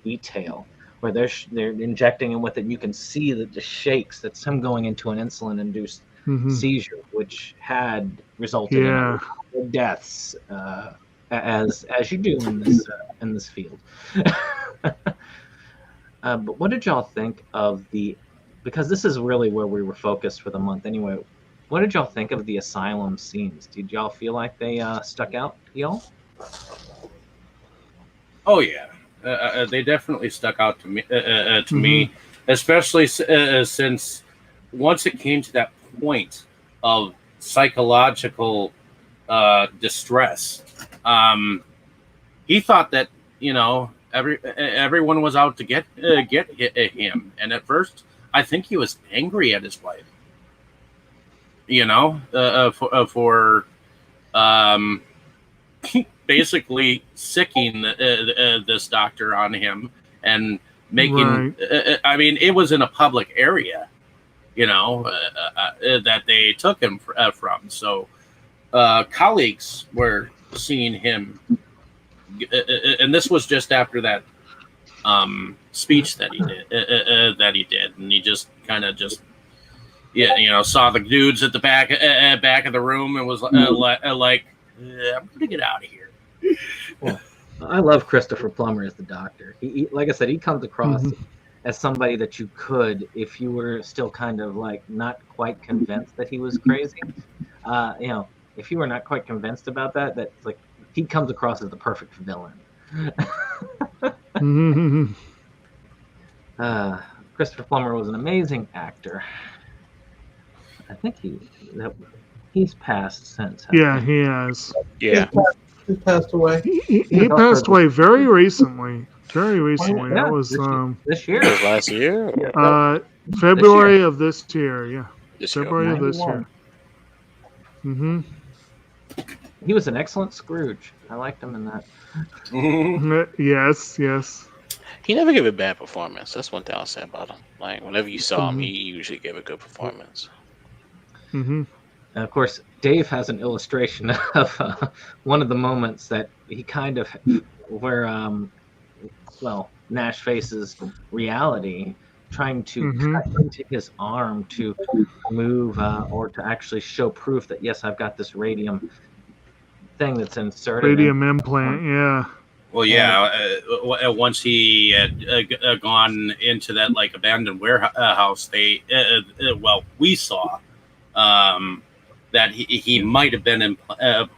detail, where they're injecting him with it, and you can see that the shakes. That's him going into an insulin-induced seizure, which had resulted in deaths, as you do in this field. But what did y'all think of because this is really where we were focused for the month anyway, what did y'all think of the asylum scenes? Did y'all feel like they stuck out to y'all? Oh yeah, they definitely stuck out to me, especially since once it came to that point of psychological distress, he thought that everyone was out to get him, and at first I think he was angry at his wife, for basically sicking this doctor on him and making. I mean, it was in a public area, that they took him from. So colleagues were seeing him, and this was just after that speech that he did, and he just kind of saw the dudes at the back of the room and was like, I'm gonna get out of here. Well, I love Christopher Plummer as the doctor. He like I said, he comes across as somebody that you could, if you were still kind of like not quite convinced that he was crazy, if you were not quite convinced about that like he comes across as the perfect villain. Christopher Plummer was an amazing actor. I think he's passed since. He has. Yeah. He passed away. He passed away very recently. Very recently. Yeah, That was this year. It was last year? February of this year. Yeah. This February of this 91. year. Mm-hmm. He was an excellent Scrooge. I liked him in that. Yes, yes. He never gave a bad performance. That's one thing I'll say about him. Like, whenever you saw him, he usually gave a good performance. Mm-hmm. And of course, Dave has an illustration of one of the moments that he kind of, where, Nash faces reality, trying to cut into his arm to move or to actually show proof that, yes, I've got this radium thing that's inserted. Radium implant, yeah. Well, yeah. Once he had gone into that like abandoned warehouse, we saw that he might have been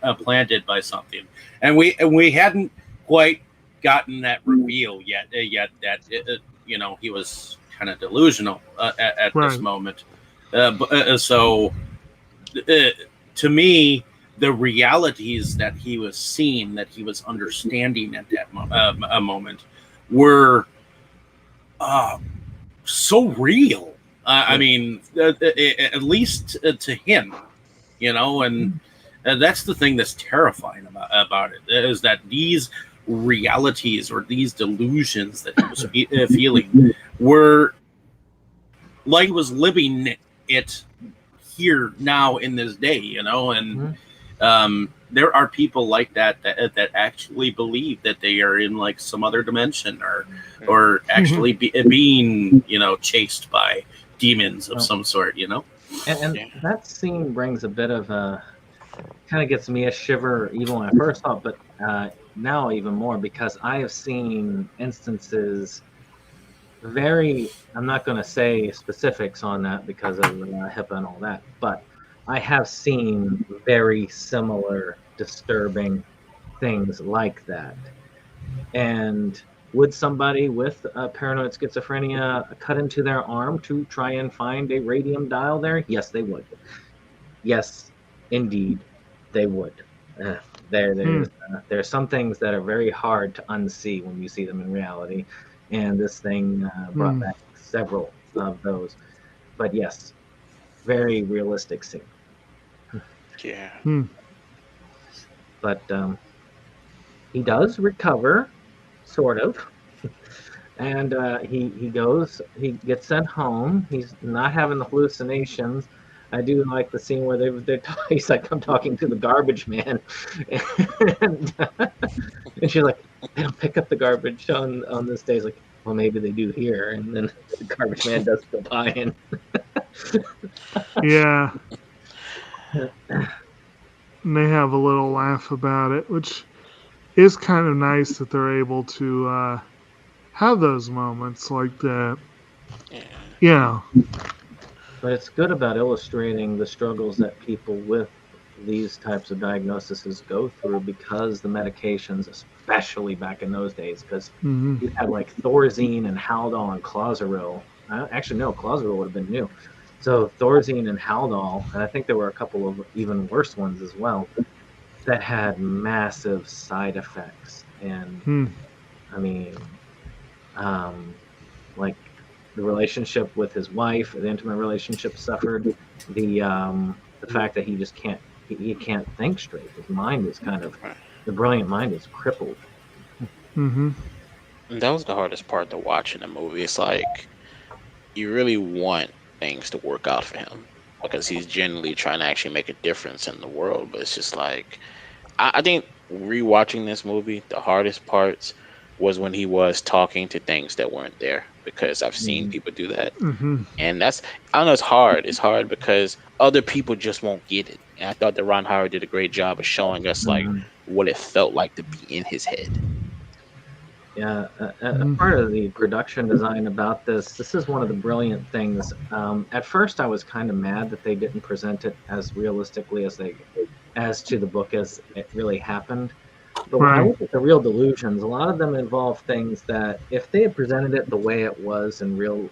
implanted by something, and we hadn't quite gotten that reveal yet. That he was kind of delusional at this moment. So to me, the realities that he was seeing, that he was understanding at that moment, were so real. I mean, at least to him, and that's the thing that's terrifying about it, is that these realities or these delusions that he was feeling were like he was living it here now in this day, and there are people like that actually believe that they are in like some other dimension or actually being chased by demons of some sort, And that scene brings a bit of a, kind of gets me a shiver even when I first saw it, but now even more, because I have seen instances I'm not going to say specifics on that because of HIPAA and all that, but I have seen very similar disturbing things like that. And would somebody with paranoid schizophrenia cut into their arm to try and find a radium dial there? Yes, they would. Yes, indeed, they would. There's some things that are very hard to unsee when you see them in reality, and this thing brought back several of those. But yes, very realistic scene. Yeah. But he does recover, sort of, and he gets sent home. He's not having the hallucinations. I do like the scene where he's like, I'm talking to the garbage man, and she's like, they don't pick up the garbage on this day. He's like, well, maybe they do here, and then the garbage man does go by and yeah. And they have a little laugh about it, which is kind of nice that they're able to have those moments like that. Yeah. But it's good about illustrating the struggles that people with these types of diagnoses go through, because the medications, especially back in those days, because you had like Thorazine and Haldol and Clozaril. Actually, no, Clozaril would have been new. So Thorazine and Haldol, and I think there were a couple of even worse ones as well, that had massive side effects. And I mean, like the relationship with his wife, the intimate relationship suffered. The fact that he just can't think straight. His mind is the brilliant mind is crippled. And that was the hardest part to watch in the movie. It's like you really want things to work out for him because he's genuinely trying to actually make a difference in the world. But it's just like, I think rewatching this movie, the hardest parts was when he was talking to things that weren't there, because I've seen people do that. And I don't know, it's hard. It's hard because other people just won't get it. And I thought that Ron Howard did a great job of showing us like what it felt like to be in his head. Yeah, part of the production design about this is one of the brilliant things. At first, I was kind of mad that they didn't present it as realistically as to the book as it really happened. But when I look at the real delusions, a lot of them involve things that if they had presented it the way it was in real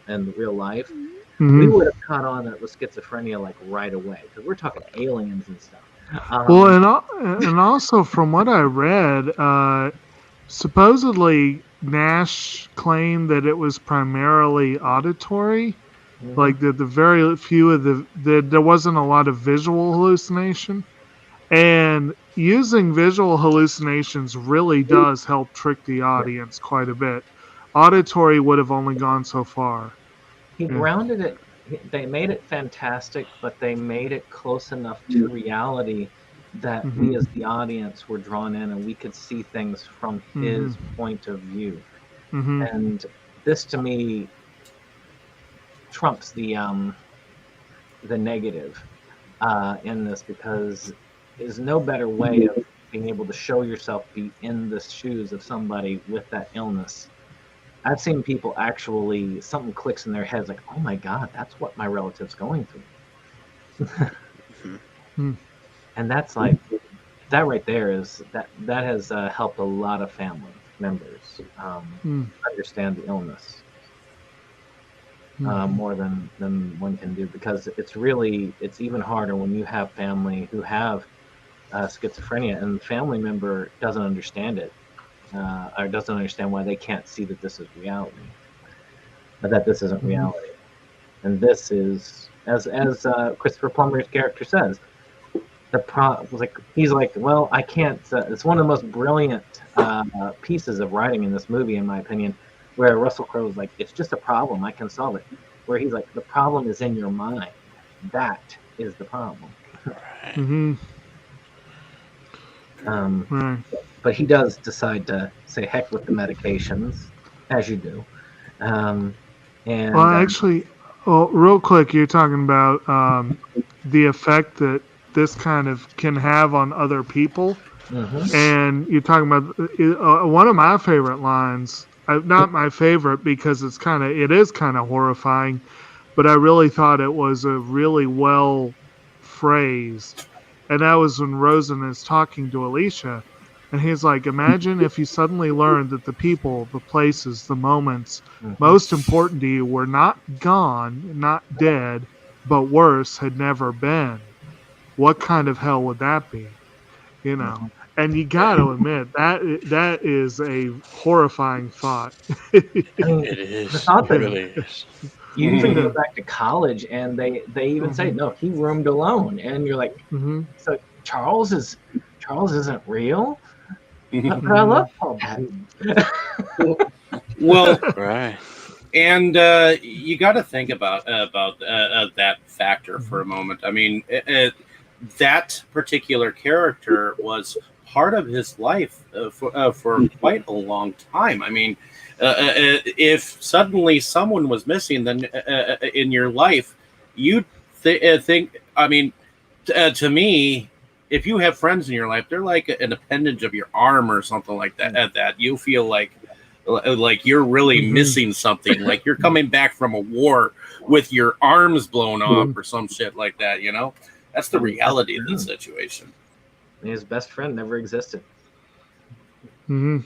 life, we would have caught on that it was schizophrenia like right away, because we're talking aliens and stuff. Well, and also from what I read, supposedly Nash claimed that it was primarily auditory, like that the very few of there wasn't a lot of visual hallucination, and using visual hallucinations really does help trick the audience quite a bit. Auditory would have only gone so far. He grounded it. They made it fantastic, but they made it close enough to reality that we as the audience were drawn in and we could see things from his point of view. And this to me trumps the negative in this, because there's no better way of being able to show yourself, be in the shoes of somebody with that illness. I've seen people actually, something clicks in their heads like, oh my God, that's what my relative's going through. And that's like, that right there is, that has helped a lot of family members understand the illness more than one can do, because it's even harder when you have family who have schizophrenia and the family member doesn't understand it. Or doesn't understand why they can't see that this is reality, but that this isn't reality. And this is, as Christopher Plummer's character says, he's like, well, I can't. It's one of the most brilliant pieces of writing in this movie, in my opinion, where Russell Crowe's like, it's just a problem, I can solve it. Where he's like, the problem is in your mind. That is the problem. But he does decide to say heck with the medications, as you do. Actually, real quick, you're talking about the effect that this kind of can have on other people. And you're talking about one of my favorite lines, not my favorite because it is kind of horrifying, but I really thought it was a really well phrased. And that was when Rosen is talking to Alicia. And he's like, imagine if you suddenly learned that the people, the places, the moments most important to you were not gone, not dead, but worse, had never been. What kind of hell would that be? You know? And you got to admit, that is a horrifying thought. It is. The thought that it really is. You even go back to college and they even say, no, he roomed alone. And you're like, so Charles isn't real? But I love Paul Bettany. Well, right. And you got to think about that factor for a moment. I mean, that particular character was part of his life for quite a long time. I mean, if suddenly someone was missing, then in your life, you'd think. I mean, to me, if you have friends in your life, they're like an appendage of your arm or something like that. That you feel like you're really missing something, like you're coming back from a war with your arms blown off or some shit like that. You know, that's the reality of the situation. His best friend never existed. And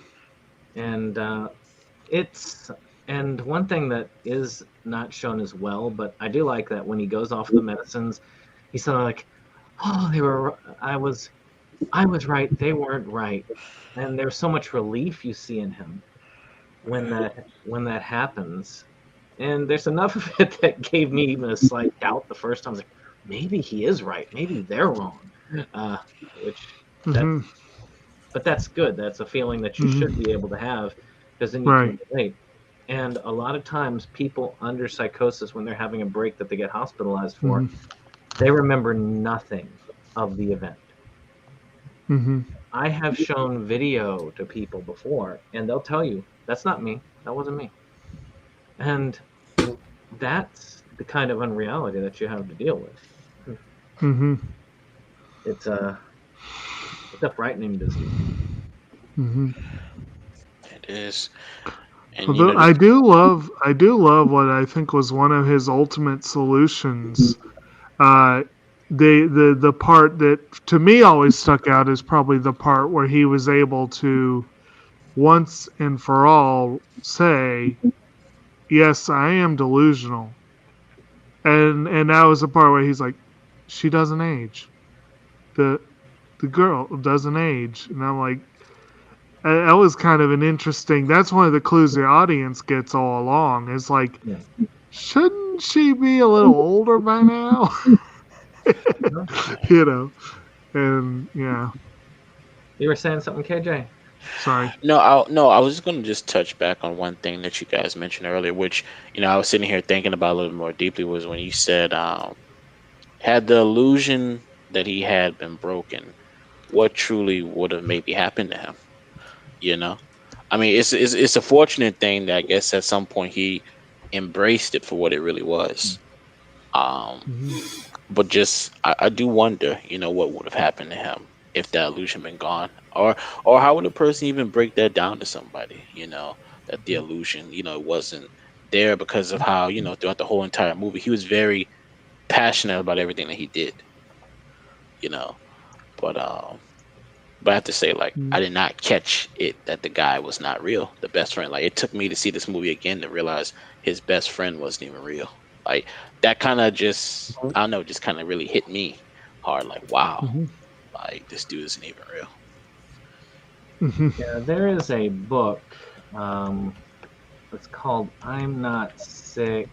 and one thing that is not shown as well, but I do like that when he goes off the medicines, he's sort of like, oh, I was right, they weren't right. And there's so much relief you see in him when that happens. And there's enough of it that gave me even a slight doubt the first time. I was like, maybe he is right, maybe they're wrong. But that's good. That's a feeling that you should be able to have, because then you can relate. And a lot of times people under psychosis, when they're having a break that they get hospitalized for, they remember nothing of the event. I have shown video to people before, and they'll tell you, that's not me. That wasn't me. And that's the kind of unreality that you have to deal with. It's a frightening disease. It is. And, although I do love what I think was one of his ultimate solutions. The part that to me always stuck out is probably the part where he was able to once and for all say, yes, I am delusional. And that was the part where he's like, she doesn't age. The girl doesn't age. And I'm like, that was kind of an interesting. That's one of the clues the audience gets all along. Is like, shouldn't she be a little older by now? You know, and yeah. You were saying something, KJ? Sorry. No, I was just gonna just touch back on one thing that you guys mentioned earlier, which I was sitting here thinking about a little more deeply, was when you said, had the illusion that he had been broken, what truly would have maybe happened to him? You know, I mean, it's a fortunate thing that I guess at some point he embraced it for what it really was. But just I do wonder, what would have happened to him if that illusion been gone, or how would a person even break that down to somebody, that the illusion, wasn't there because of how, throughout the whole entire movie, he was very passionate about everything that he did, you know, but I have to say, like, I did not catch it that the guy was not real, the best friend. Like, it took me to see this movie again to realize his best friend wasn't even real. Like, that kind of just, I don't know, just kind of really hit me hard. Like, wow, like, this dude isn't even real. Yeah, there is a book. It's called "I'm Not Sick,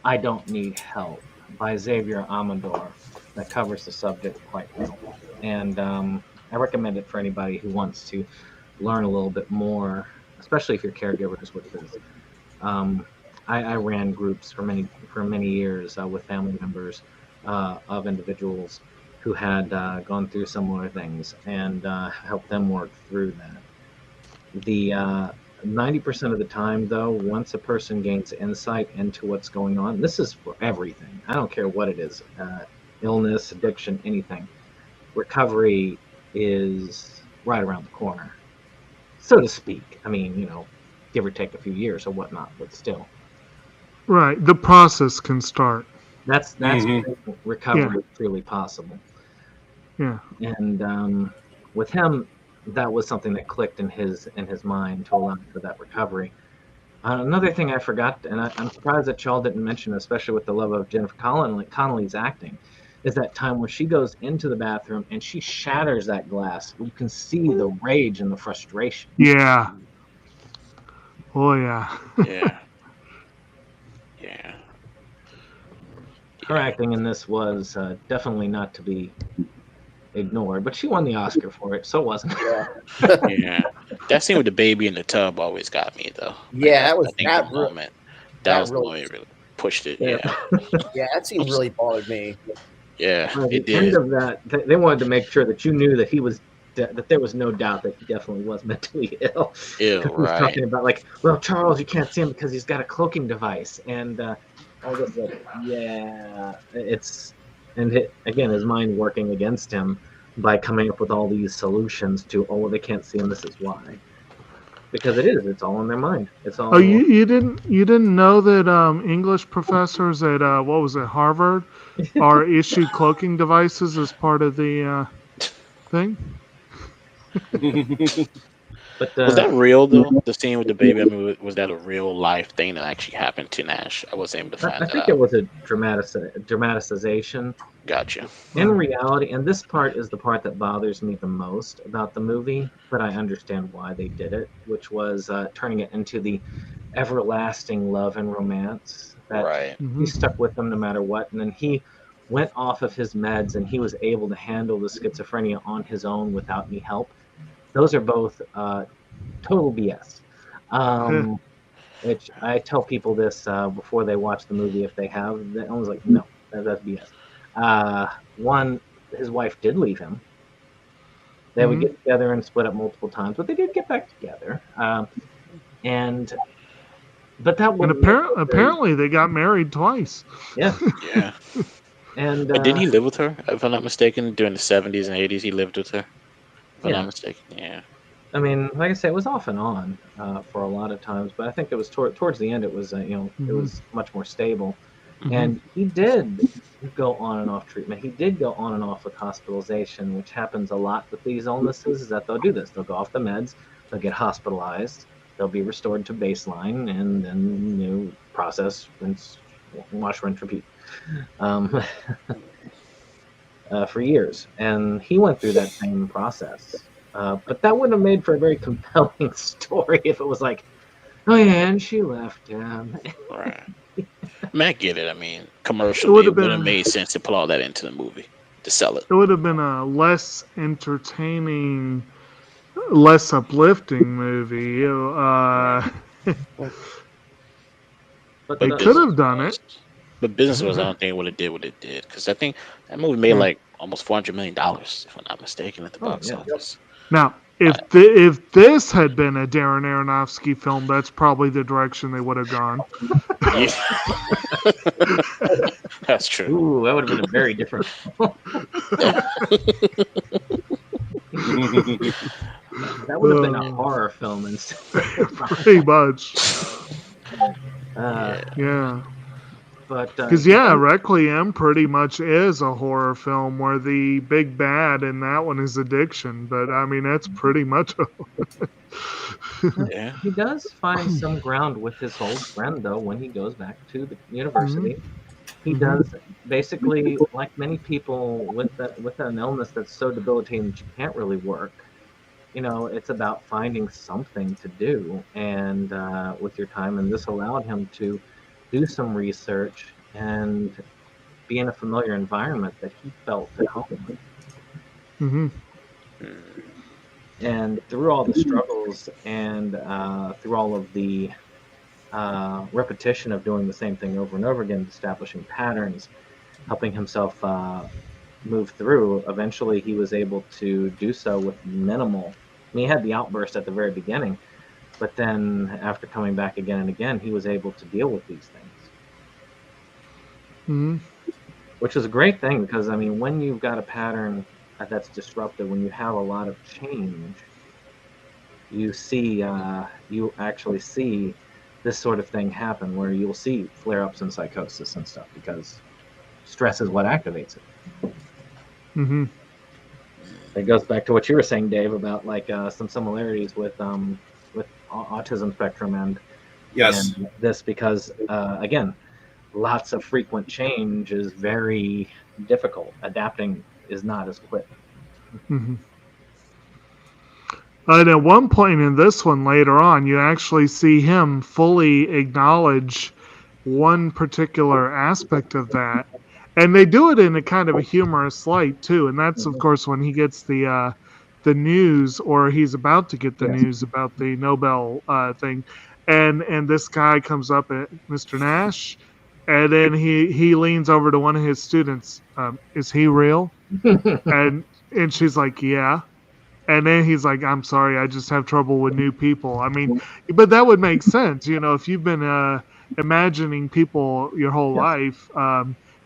I Don't Need Help" by Xavier Amador that covers the subject quite well, and I recommend it for anybody who wants to learn a little bit more, especially if your caregiver is with this. I ran groups for many years with family members of individuals who had gone through similar things, and helped them work through that. The 90% of the time, though, once a person gains insight into what's going on, this is for everything. I don't care what it is, illness, addiction, anything. Recovery is right around the corner, so to speak. I mean, give or take a few years or whatnot, but still. Right. The process can start. That's recovery is truly possible. Yeah. And with him, that was something that clicked in his mind to allow for that recovery. Another thing I forgot, and I'm surprised that y'all didn't mention, especially with the love of Jennifer Connelly's acting, is that time when she goes into the bathroom and she shatters that glass. You can see the rage and the frustration. Yeah. Oh yeah. Yeah. Yeah. Her acting in this was definitely not to be ignored, but she won the Oscar for it, so it wasn't. Yeah. That scene with the baby in the tub always got me, though. Yeah, that was that moment. That was the moment it really pushed it. Yeah. Yeah, that scene really bothered me. Yeah, it did. End of that, they wanted to make sure that you knew that he was that there was no doubt that he definitely was mentally ill. Ew, he was talking about, like, well, Charles, you can't see him because he's got a cloaking device, and all this. Again, his mind working against him by coming up with all these solutions to, they can't see him, this is why. Because it's all in their mind. It's all. Oh, you didn't know that English professors at what was it, Harvard, are issued cloaking devices as part of the thing? But was that real though? The scene with the baby. I mean, was that a real life thing that actually happened to Nash? I wasn't able to find that out. I think it was a dramatization. Gotcha. In reality, and this part is the part that bothers me the most about the movie, but I understand why they did it, which was turning it into the everlasting love and romance that he stuck with them no matter what, and then he went off of his meds and he was able to handle the schizophrenia on his own without any help. Those are both total BS. Which I tell people this before they watch the movie if they have. I was like, no, that's BS. One, his wife did leave him. They would get together and split up multiple times, but they did get back together. But apparently they got married twice. Yeah. Yeah. And didn't he live with her? If I'm not mistaken, during the 70s and 80s, he lived with her. If I'm not mistaken, yeah. I mean, like I say, it was off and on for a lot of times, but I think it was towards the end. It was it was much more stable, and he did go on and off treatment. He did go on and off with hospitalization, which happens a lot with these illnesses. Is that they'll do this? They'll go off the meds, they'll get hospitalized, they'll be restored to baseline, and then process, rinse, wash, rinse, repeat. For years, and he went through that same process But that wouldn't have made for a very compelling story if it was like, oh yeah, and she left him. Right. I mean, I get it. I mean, commercially, it would have made sense to put all that into the movie to sell it. It would have been a less entertaining, less uplifting movie. But they could have done it. But business-wise, I don't think it would have did what it did, because I think that movie made like almost $400 million, if I'm not mistaken, at the box office. Now, if this had been a Darren Aronofsky film, that's probably the direction they would have gone. That's true. Ooh, that would have been a very different film. That would have been a horror film instead. Pretty much. Yeah. Because Requiem pretty much is a horror film where the big bad in that one is addiction. But I mean, that's pretty much. He does find some ground with his old friend, though, when he goes back to the university. Mm-hmm. He does basically, like many people with an illness that's so debilitating that you can't really work. You know, it's about finding something to do and with your time, and this allowed him to do some research and be in a familiar environment that he felt at home. Mm-hmm. And through all the struggles and through all of the repetition of doing the same thing over and over again, establishing patterns, helping himself move through, eventually he was able to do so with minimal. I mean, he had the outburst at the very beginning, but then after coming back again and again, he was able to deal with these things. Mm-hmm. Which is a great thing, because, I mean, when you've got a pattern that's disrupted, when you have a lot of change, you actually see this sort of thing happen, where you'll see flare-ups and psychosis and stuff, because stress is what activates it. Mm-hmm. It goes back to what you were saying, Dave, about like some similarities with autism spectrum and this, because again, lots of frequent change is very difficult. Adapting is not as quick. Mm-hmm. And at one point in this one later on, you actually see him fully acknowledge one particular aspect of that. And they do it in a kind of a humorous light, too. And that's, of course, when he gets the news, or he's about to get the news about the Nobel thing. And this guy comes up at Mr. Nash, and then he leans over to one of his students. Is he real? and she's like, yeah. And then he's like, I'm sorry, I just have trouble with new people. I mean, but that would make sense. You know, if you've been imagining people your whole life,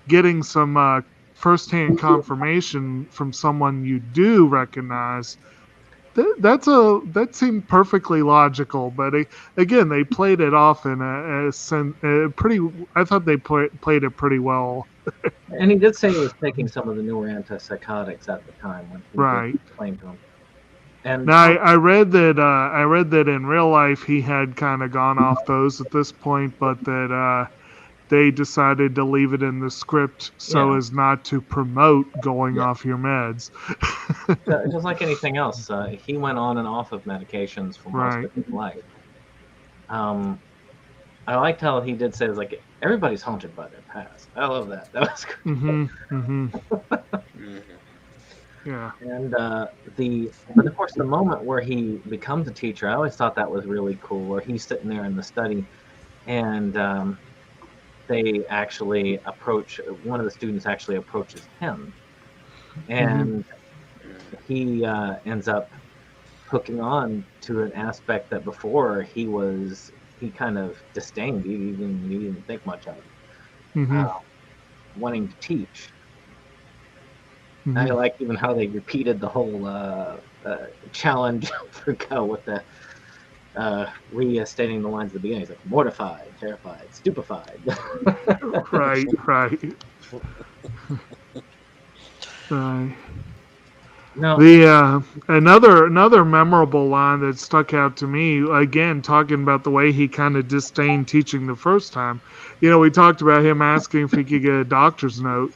getting some firsthand confirmation from someone you do recognize, that seemed perfectly logical. But again, they played it off in a pretty. I thought they played it pretty well. And he did say he was taking some of the newer antipsychotics at the time when he explained to him. And now I read that in real life he had kind of gone off those at this point, but that they decided to leave it in the script so as not to promote going off your meds. Just like anything else, he went on and off of medications for most of his life. I liked how he did say, it's like, everybody's haunted by their past. I love that. That was cool. Mm-hmm. Mm-hmm. Yeah. And but of course, the moment where he becomes a teacher, I always thought that was really cool, where he's sitting there in the study, and they actually one of the students actually approaches him, and he ends up hooking on to an aspect that before he kind of disdained. He didn't think much of it. Wanting to teach. Mm-hmm. I like even how they repeated the whole challenge for Go with the restating the lines at the beginning. He's like, mortified, terrified, stupefied. Right. No. The another memorable line that stuck out to me, again, talking about the way he kind of disdained teaching the first time. You know, we talked about him asking if he could get a doctor's note.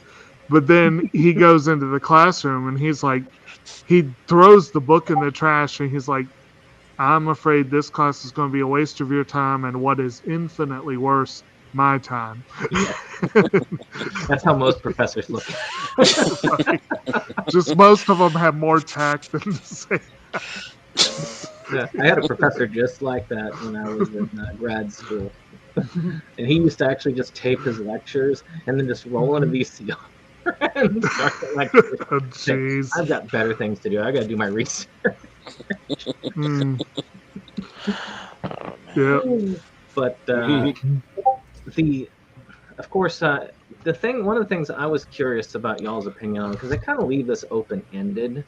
But then he goes into the classroom and he's like, he throws the book in the trash and he's like, I'm afraid this class is going to be a waste of your time and what is infinitely worse, my time. Yeah. That's how most professors look. Just most of them have more tact than to say Yeah, I had a professor just like that when I was in grad school. And he used to actually just tape his lectures and then just roll in a VCR and start the lecture. Oh, jeez. I've got better things to do. I got to do my research. Yeah. But of course, one of the things I was curious about y'all's opinion on, because they kind of leave this open-ended.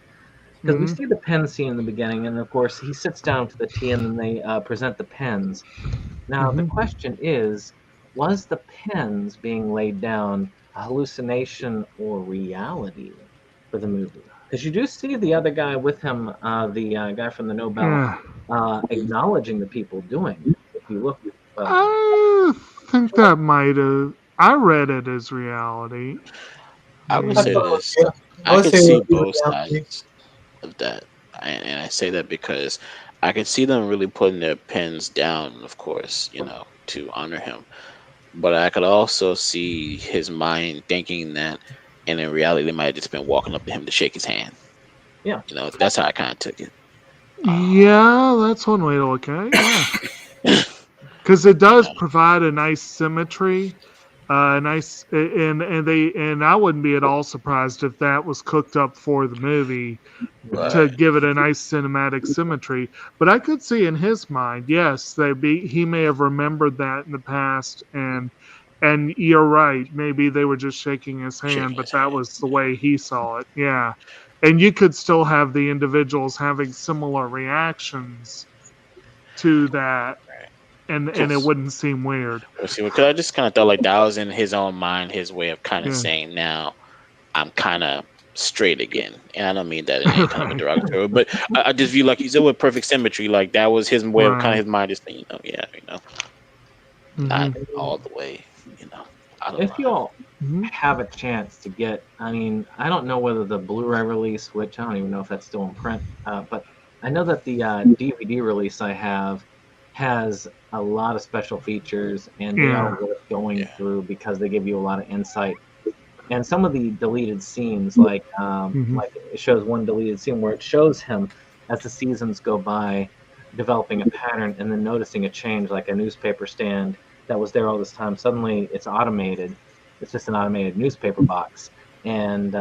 Because we see the pen scene in the beginning, and of course he sits down for the tea, and then they present the pens. Now the question is, was the pens being laid down a hallucination or reality for the movie? Because you do see the other guy with him, the guy from the Nobel, acknowledging the people doing it. If you look, I think that might have. I read it as reality. I would say this. I could see both sides of that, and I say that because I could see them really putting their pens down, of course, to honor him. But I could also see his mind thinking that, and in reality, they might have just been walking up to him to shake his hand. Yeah, that's how I kind of took it. Yeah, that's one way to look at it. Yeah, because it does provide a nice symmetry. Nice, and I wouldn't be at all surprised if that was cooked up for the movie to give it a nice cinematic symmetry. But I could see in his mind, yes, he may have remembered that in the past, and you're right, maybe they were just shaking his hand, but that was the way he saw it. Yeah, and you could still have the individuals having similar reactions to that. And it wouldn't seem weird. Because I just kind of thought like that was in his own mind, his way of kind of saying, now I'm kind of straight again. And I don't mean that in any kind of a derogatory, but I just view, like you said, with perfect symmetry, like that was his way of kind of his mind just saying, not all the way, If y'all have a chance to get, I don't know whether the Blu-ray release, which I don't even know if that's still in print, but I know that the DVD release I have has a lot of special features, and they are worth going through because they give you a lot of insight. And some of the deleted scenes, like it shows one deleted scene where it shows him as the seasons go by, developing a pattern and then noticing a change, like a newspaper stand that was there all this time. Suddenly it's automated. It's just an automated newspaper box. And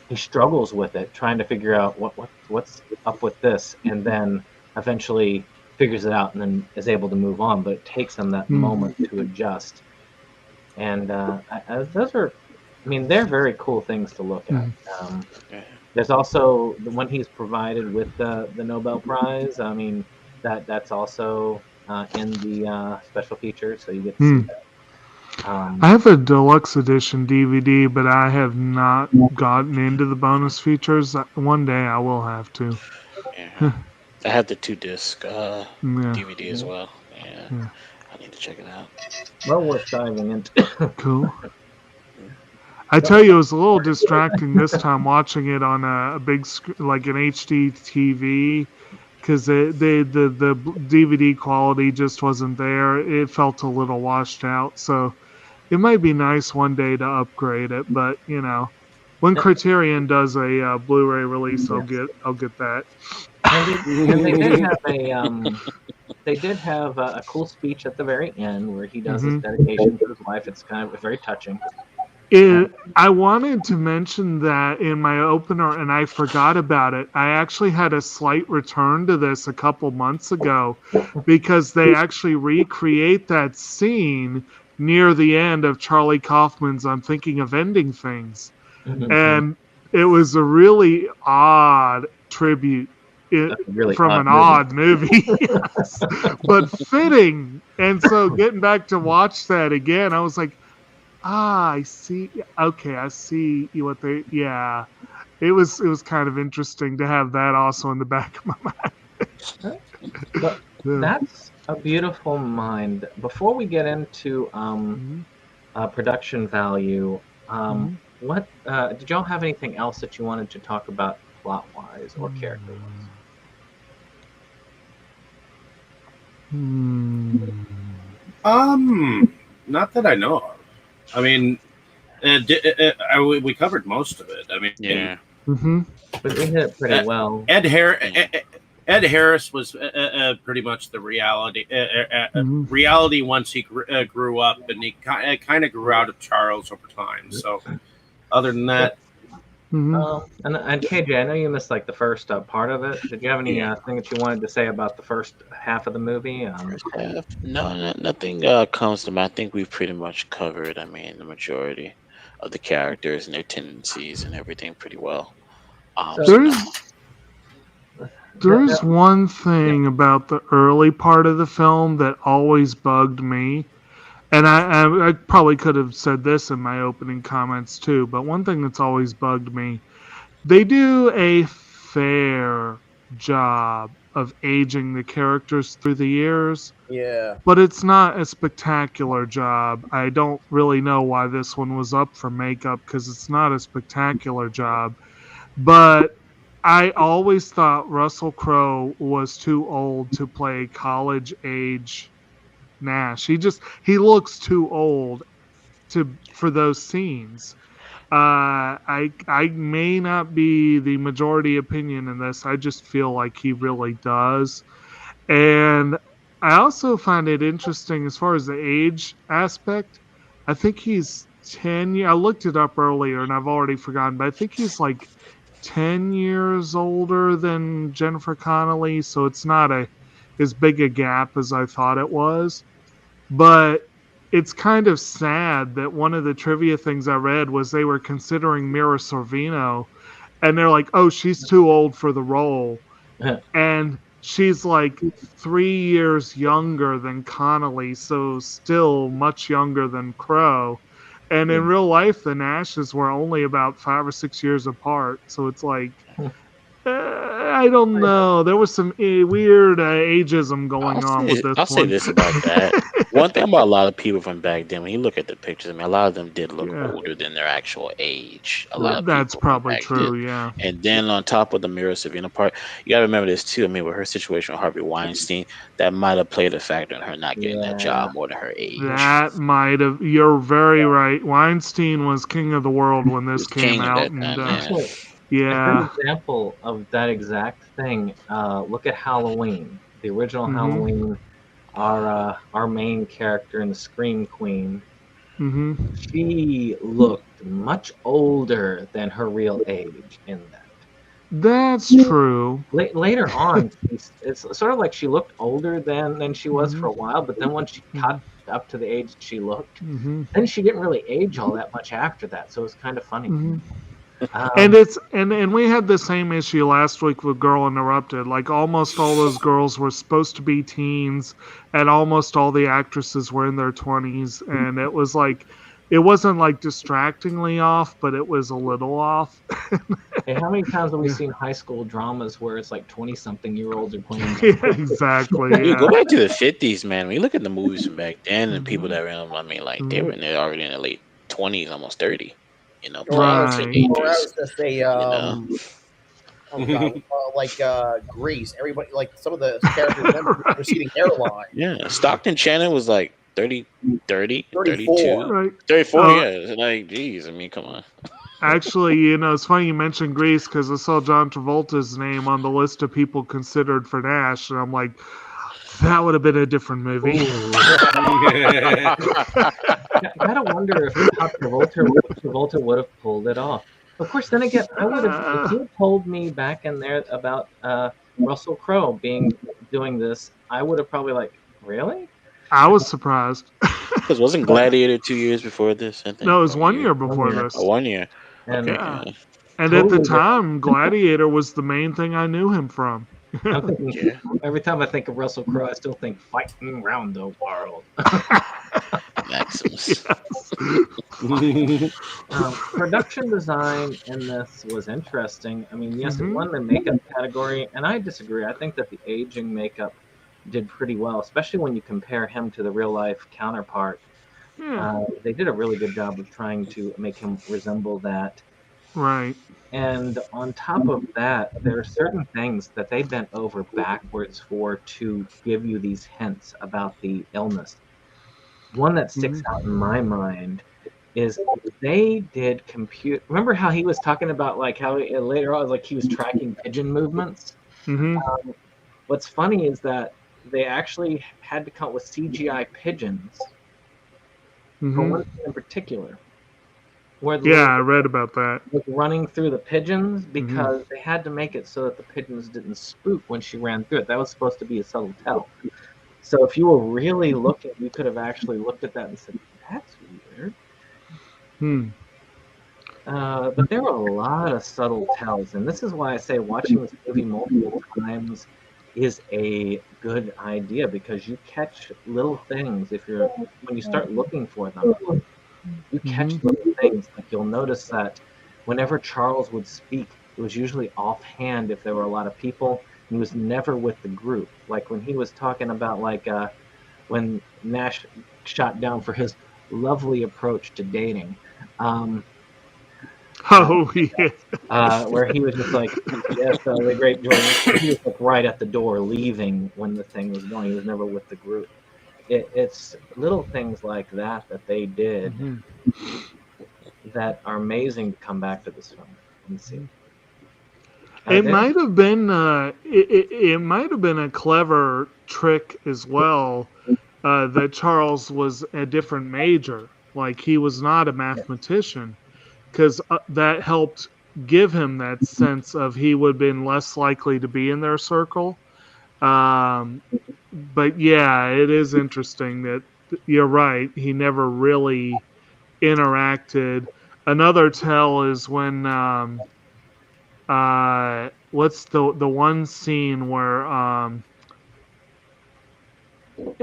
he struggles with it, trying to figure out what's up with this, and then eventually figures it out and then is able to move on. But it takes him that moment to adjust. And those are, they're very cool things to look at. There's also when he's provided with the Nobel Prize. That's also in the special features, so you get to see that. I have a deluxe edition DVD, but I have not gotten into the bonus features. One day I will have to. I have the 2-disc DVD as well. I need to check it out. Well worth diving into. Cool. I tell you, it was a little distracting this time watching it on a big screen, like an HD TV, because the DVD quality just wasn't there. It felt a little washed out. So it might be nice one day to upgrade it, but when Criterion does a Blu-ray release, I'll get that. And they did have a cool speech at the very end where he does his dedication to his wife. It's very touching. I wanted to mention that in my opener, and I forgot about it. I actually had a slight return to this a couple months ago because they actually recreate that scene near the end of Charlie Kaufman's I'm Thinking of Ending Things. And it was a really odd tribute from an odd movie, yes, but fitting. And so getting back to watch that again, I was like, I see. Okay, I see what they. Yeah, it was kind of interesting to have that also in the back of my mind. But that's a beautiful mind. Before we get into production value, What did y'all have anything else that you wanted to talk about plot-wise or character-wise? Not that I know of. I mean, we covered most of it. I mean, Yeah. But we hit it pretty well. Ed Harris was pretty much the reality. Reality once he grew up, and he kind of grew out of Charles over time. So, other than that, and KJ, I know you missed like the first part of it. Did you have any thing that you wanted to say about the first half of the movie? First half? No, nothing comes to mind. I think we've pretty much covered. I mean, the majority of the characters and their tendencies and everything pretty well. There's one thing about the early part of the film that always bugged me, and I probably could have said this in my opening comments too, but one thing that's always bugged me, they do a fair job of aging the characters through the years. Yeah. But it's not a spectacular job. I don't really know why this one was up for makeup, because it's not a spectacular job. But I always thought Russell Crowe was too old to play college age Nash. He looks too old for those scenes. I may not be the majority opinion in this. I just feel like he really does. And I also find it interesting as far as the age aspect. I think he's 10 years. I looked it up earlier and I've already forgotten, but I think he's like 10 years older than Jennifer Connelly, so it's not as big a gap as I thought it was. But it's kind of sad that one of the trivia things I read was they were considering Mira Sorvino, and they're like, oh, she's too old for the role. And she's like 3 years younger than Connelly, so still much younger than Crowe. And in real life, the Nashes were only about 5 or 6 years apart. So it's like, I don't know. There was some weird ageism going on with this. I'll say this about that. One thing about a lot of people from back then, when you look at the pictures, I mean, a lot of them did look older than their actual age. A lot of that's probably true, yeah. And then on top of the Mira Sorvino part, you got to remember this too. I mean, with her situation with Harvey Weinstein, that might have played a factor in her not getting that job more than her age. That might have. You're very right. Weinstein was king of the world when this came out. Yeah. An example of that exact thing. Look at Halloween, the original Halloween. Our main character in the Scream Queen. She looked much older than her real age in that. That's true. Later on, it's sort of like she looked older than she was for a while, but then once she caught up to the age she looked, then she didn't really age all that much after that. So it was kind of funny. And we had the same issue last week with Girl Interrupted. Like almost all those girls were supposed to be teens, and almost all the actresses were in their 20s, and it was like, it wasn't like distractingly off, but it was a little off. Hey, how many times have we seen high school dramas where it's like 20-something-year-olds are playing? Exactly. You go back to the 50s, man. When you look at the movies from back then, and people that were in them, I mean, like they were already in their late 20s, almost 30. You know, I was gonna say, like Grease. Everybody, like some of the characters have receding hairline. Yeah, Stockton Channing was like 30, 34. 32. Right. 34, yeah. Like, geez, I mean, come on. Actually, you know, it's funny you mentioned Grease because I saw John Travolta's name on the list of people considered for Nash, and I'm like, that would have been a different movie. I gotta wonder if Travolta would have pulled it off. Of course, then again, I would have. If you told me back in there about Russell Crowe doing this, I would have probably like, really? I was surprised. Because wasn't Gladiator 2 years before this? I think. No, it was 1 year before this. Oh, 1 year. And, okay. And at the time, Gladiator was the main thing I knew him from. Every time I think of Russell Crowe, I still think fighting around the world. Maximus. Production design in this was interesting. I mean, yes, it won the makeup category, and I disagree. I think that the aging makeup did pretty well, especially when you compare him to the real life counterpart. They did a really good job of trying to make him resemble that. Right. And on top of that, there are certain things that they bent over backwards for to give you these hints about the illness. One that sticks out in my mind is they did compute. Remember how he was talking about like how later on, like he was tracking pigeon movements? What's funny is that they actually had to come up with CGI pigeons for one thing in particular. Where I read about that. Was running through the pigeons because they had to make it so that the pigeons didn't spook when she ran through it. That was supposed to be a subtle tell. So if you were really looking, you could have actually looked at that and said, "That's weird." But there are a lot of subtle tells, and this is why I say watching this movie multiple times is a good idea, because you catch little things when you start looking for them. You catch little things. Like you'll notice that whenever Charles would speak, it was usually offhand if there were a lot of people. He was never with the group. Like when he was talking about when Nash shot down for his lovely approach to dating. Where he was just like, yes, the great Jordan. He was like right at the door leaving when the thing was going. He was never with the group. It's little things like that they did that are amazing to come back to this film and see. It might have been it might have been a clever trick as well that Charles was a different major, like he was not a mathematician, because that helped give him that sense of he would have been less likely to be in their circle. But yeah, it is interesting that you're right. He never really interacted. Another tell is when what's the one scene where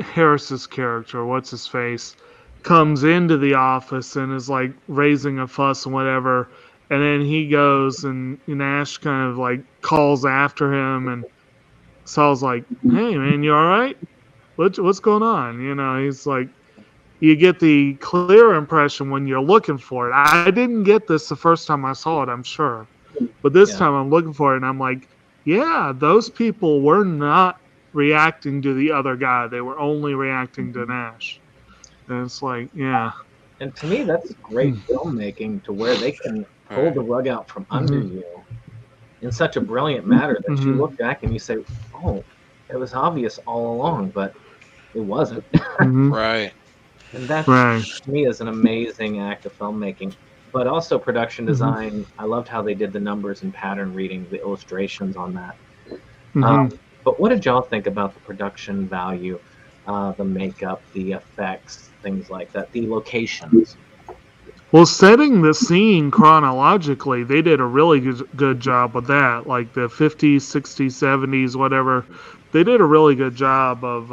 Harris's character, what's his face, comes into the office and is like raising a fuss and whatever, and then he goes and Nash kind of like calls after him, and Saul's like, "Hey man, you all right? What's going on?" You know, he's like, you get the clear impression when you're looking for it. I didn't get this the first time I saw it, I'm sure, but this time I'm looking for it and I'm like, yeah, those people were not reacting to the other guy. They were only reacting to Nash. And it's like, yeah. And to me, that's great filmmaking, to where they can pull the rug out from under you in such a brilliant manner that you look back and you say, oh, it was obvious all along, but it wasn't. Right. And that, to me, is an amazing act of filmmaking. But also production design. I loved how they did the numbers and pattern reading, the illustrations on that. But what did y'all think about the production value, the makeup, the effects, things like that, the locations? Well, setting the scene chronologically, they did a really good job with that. Like the 50s, 60s, 70s, whatever. They did a really good job of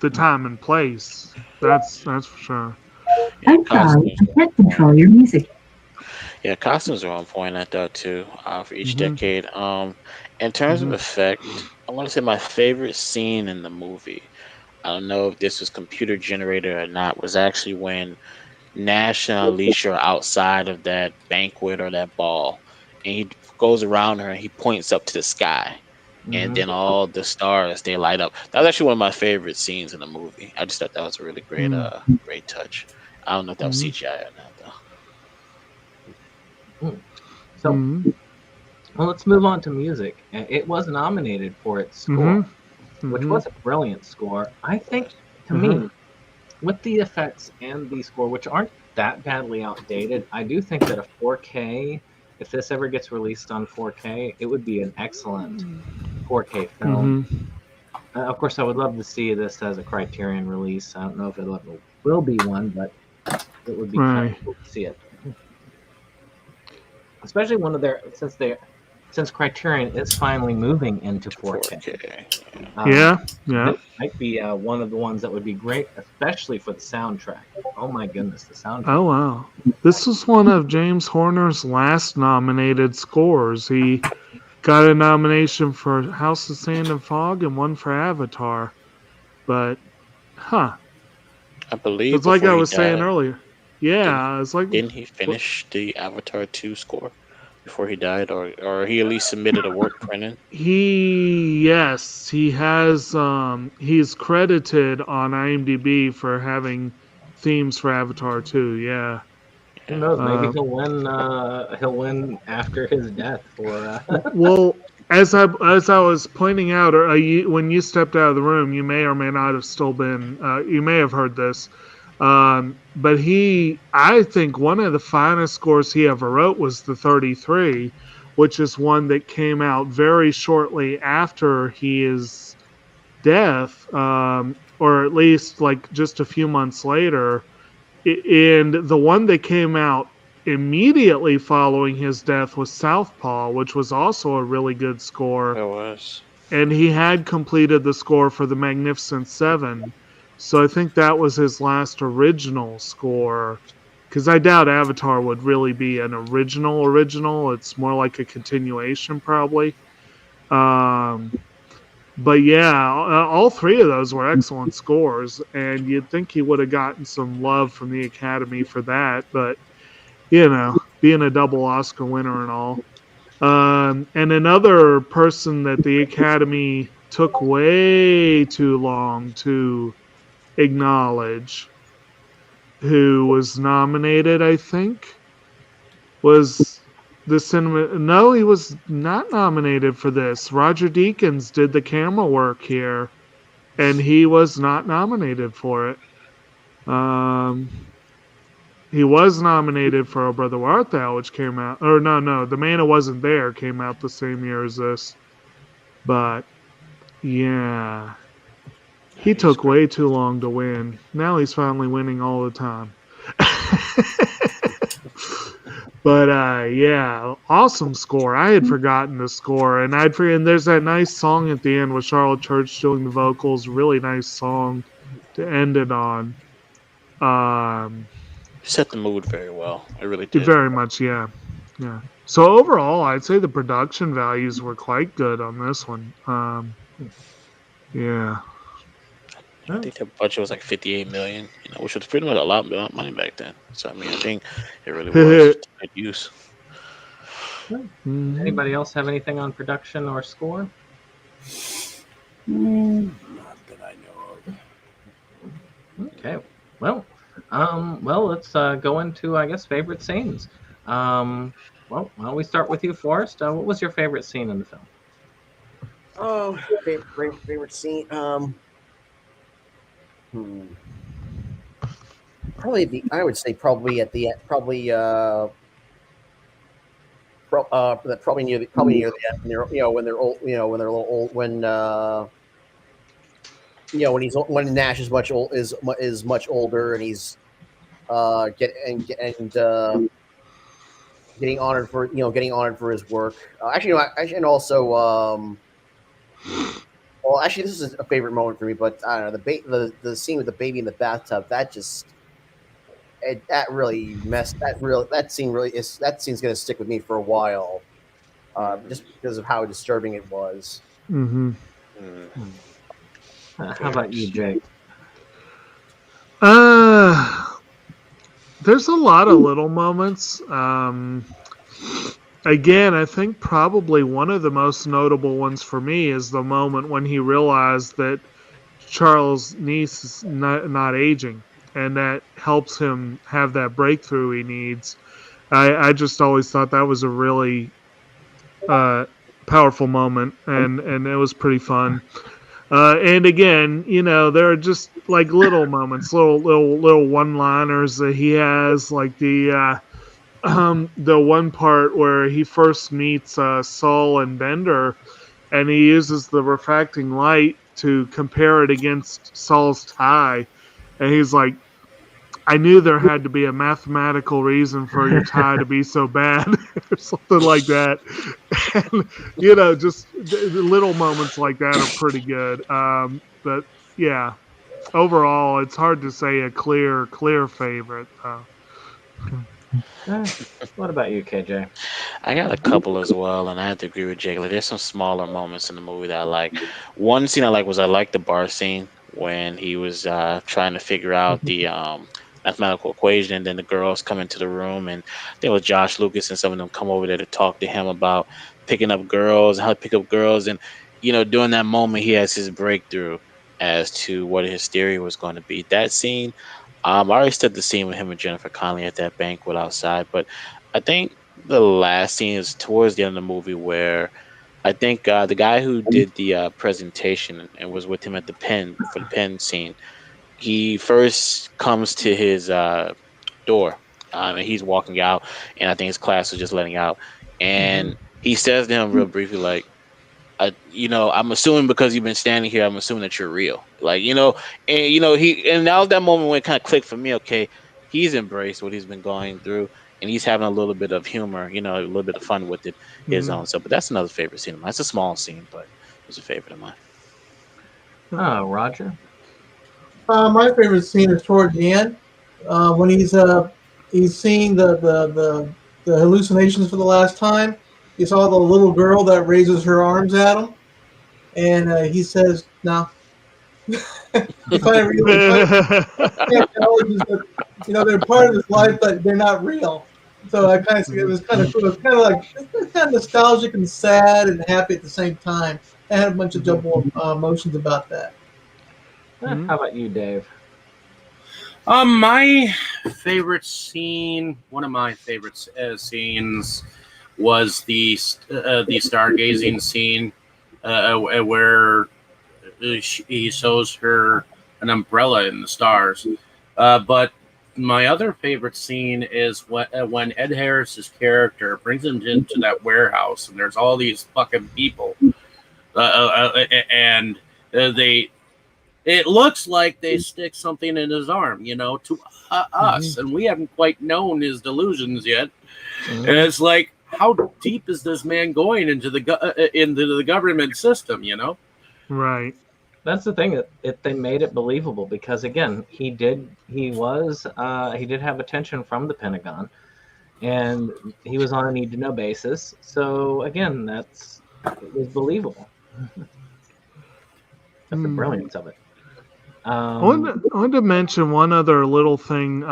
the time and place. That's for sure. I'm sorry, I can't control your music. Yeah, costumes are on point, I thought, too, for each decade. In terms of effect, I want to say my favorite scene in the movie, I don't know if this was computer generated or not, was actually when Nash and Alicia are outside of that banquet or that ball, and he goes around her and he points up to the sky, and then all the stars, they light up. That was actually one of my favorite scenes in the movie. I just thought that was a really great great touch. I don't know if that was CGI or not, though. So, well, let's move on to music. It was nominated for its score, which was a brilliant score. I think, to me, with the effects and the score, which aren't that badly outdated, I do think that a 4K, if this ever gets released on 4K, it would be an excellent 4K film. Of course, I would love to see this as a Criterion release. I don't know if it will be one, but it would be kind of cool to see it. Especially one of their, since Criterion is finally moving into 4K. It might be one of the ones that would be great, especially for the soundtrack. Oh my goodness, the soundtrack. Oh wow. This was one of James Horner's last nominated scores. He got a nomination for House of Sand and Fog and one for Avatar. But, I believe It's like I was died, saying earlier. Yeah, it's like didn't he finish the Avatar 2 score before he died, or he at least submitted a work printing? he has he's credited on IMDb for having themes for Avatar 2. Yeah. Who knows? Maybe he'll win. He'll win after his death. For Well, as I was pointing out, when you stepped out of the room, you may or may not have still been. You may have heard this, but I think one of the finest scores he ever wrote was the 33, which is one that came out very shortly after his death, or at least like just a few months later. And the one that came out immediately following his death was Southpaw, which was also a really good score. It was. And he had completed the score for the Magnificent Seven. So I think that was his last original score. Because I doubt Avatar would really be an original. It's more like a continuation, probably. But yeah, all three of those were excellent scores, and you'd think he would have gotten some love from the Academy for that. But being a double Oscar winner and all. And another person that the Academy took way too long to acknowledge, who was nominated, I think, was the cinema. No, he was not nominated for this. Roger Deakins did the camera work here, and he was not nominated for it. He was nominated for Oh Brother Where Art Thou, which came out. Or no, The Man Who Wasn't There came out the same year as this. But yeah, he took way too long to win. Now he's finally winning all the time. But yeah, awesome score. I had forgotten the score, and there's that nice song at the end with Charlotte Church doing the vocals. Really nice song to end it on. Set the mood very well. It really did. Very much, yeah. So overall, I'd say the production values were quite good on this one. Yeah. I think the budget was like $58 million, which was pretty much a lot of money back then. So I mean, I think it really was good use. Anybody else have anything on production or score? Not that I know of. Okay. Well, let's go into, I guess, favorite scenes. Well, we start with you, Forrest. What was your favorite scene in the film? Oh, favorite scene. Probably probably near the end. When they're old. When they're a little old. When Nash is much older, and he's getting honored for his work. And also. Well, actually, this is a favorite moment for me, but I don't know the scene with the baby in the bathtub. That scene's gonna stick with me for a while, just because of how disturbing it was. Mm-hmm. How about you, Jake? There's a lot of little moments. Again, I think probably one of the most notable ones for me is the moment when he realized that Charles' niece is not aging, and that helps him have that breakthrough he needs. I just always thought that was a really powerful moment, and it was pretty fun. And again, there are just like little moments, little one-liners that he has, like the one part where he first meets Saul and Bender, and he uses the refracting light to compare it against Saul's tie, and he's like, I knew there had to be a mathematical reason for your tie to be so bad, or something like that. And, just little moments like that are pretty good. But yeah, overall, it's hard to say a clear favorite. What about you, KJ? I got a couple as well, and I have to agree with Jake. Like, there's some smaller moments in the movie that I like. One scene I like was the bar scene when he was trying to figure out the mathematical equation, and then the girls come into the room, and I think it was Josh Lucas and some of them come over there to talk to him about picking up girls and how to pick up girls. And during that moment, he has his breakthrough as to what his theory was going to be. That scene, I already said the scene with him and Jennifer Connelly at that banquet outside, but I think the last scene is towards the end of the movie where I think the guy who did the presentation and was with him at the pen for the pen scene, he first comes to his door, and he's walking out, and I think his class was just letting out, and he says to him real briefly, like, I'm assuming because you've been standing here, I'm assuming that you're real. Like, and now that moment when it kind of clicked for me, okay, he's embraced what he's been going through, and he's having a little bit of humor, a little bit of fun with it, his own stuff. But that's another favorite scene of mine. It's a small scene, but it's a favorite of mine. Roger? My favorite scene is toward the end, when he's seeing the hallucinations for the last time. He saw the little girl that raises her arms at him, and he says, "No." He finally acknowledges that they're part of his life, but they're not real. So I kind of it was kind of cool. It was kind of like kind of nostalgic and sad and happy at the same time. I had a bunch of double emotions about that. How about you, Dave? My favorite scene, one of my favorite scenes, was the stargazing scene, where he shows her an umbrella in the stars. But my other favorite scene is when Ed Harris's character brings him into that warehouse, and there's all these fucking people, and they. It looks like they stick something in his arm, to us, and we haven't quite known his delusions yet. And it's like, how deep is this man going into the government system? Right. That's the thing. They made it believable because, again, he did have attention from the Pentagon, and he was on a need to know basis. So again, it was believable. That's the brilliance of it. I wanted to mention one other little thing,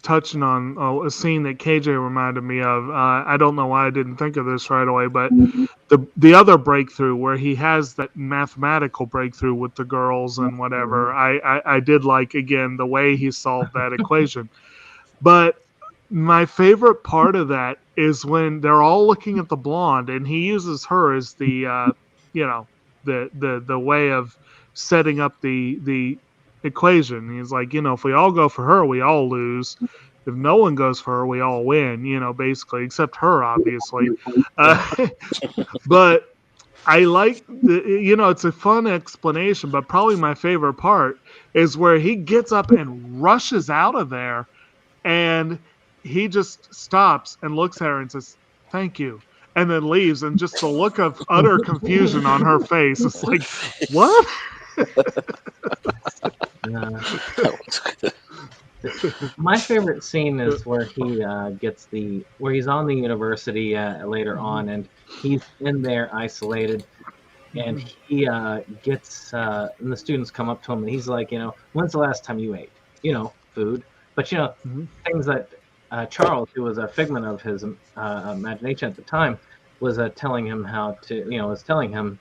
touching on a scene that KJ reminded me of. I don't know why I didn't think of this right away, but the other breakthrough where he has that mathematical breakthrough with the girls and whatever. I did like, again, the way he solved that equation. But my favorite part of that is when they're all looking at the blonde, and he uses her as the the way of setting up the equation. He's like, if we all go for her, we all lose. If no one goes for her, we all win, basically, except her, obviously. But I like it's a fun explanation, but probably my favorite part is where he gets up and rushes out of there, and he just stops and looks at her and says, "Thank you," and then leaves, and just the look of utter confusion on her face. It's like, what? My favorite scene is where he where he's on the university later on, and he's in there isolated, and he gets and the students come up to him, and he's like, when's the last time you ate? Food, but things that Charles, who was a figment of his imagination at the time, was telling him how to,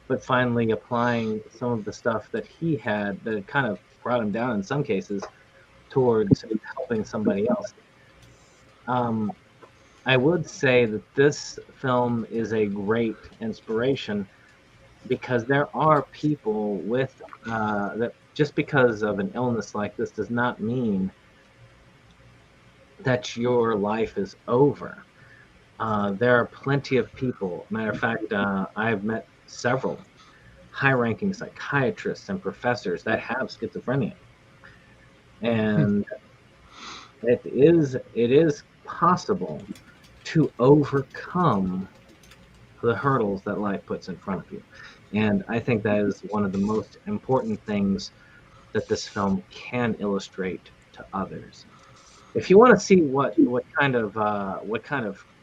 but finally applying some of the stuff that he had that kind of brought him down in some cases towards helping somebody else. I would say that this film is a great inspiration because there are people with that just because of an illness like this does not mean that your life is over. There are plenty of people. Matter of fact, I've met several high-ranking psychiatrists and professors that have schizophrenia, and it is possible to overcome the hurdles that life puts in front of you. And I think that is one of the most important things that this film can illustrate to others. If you want to see what kind of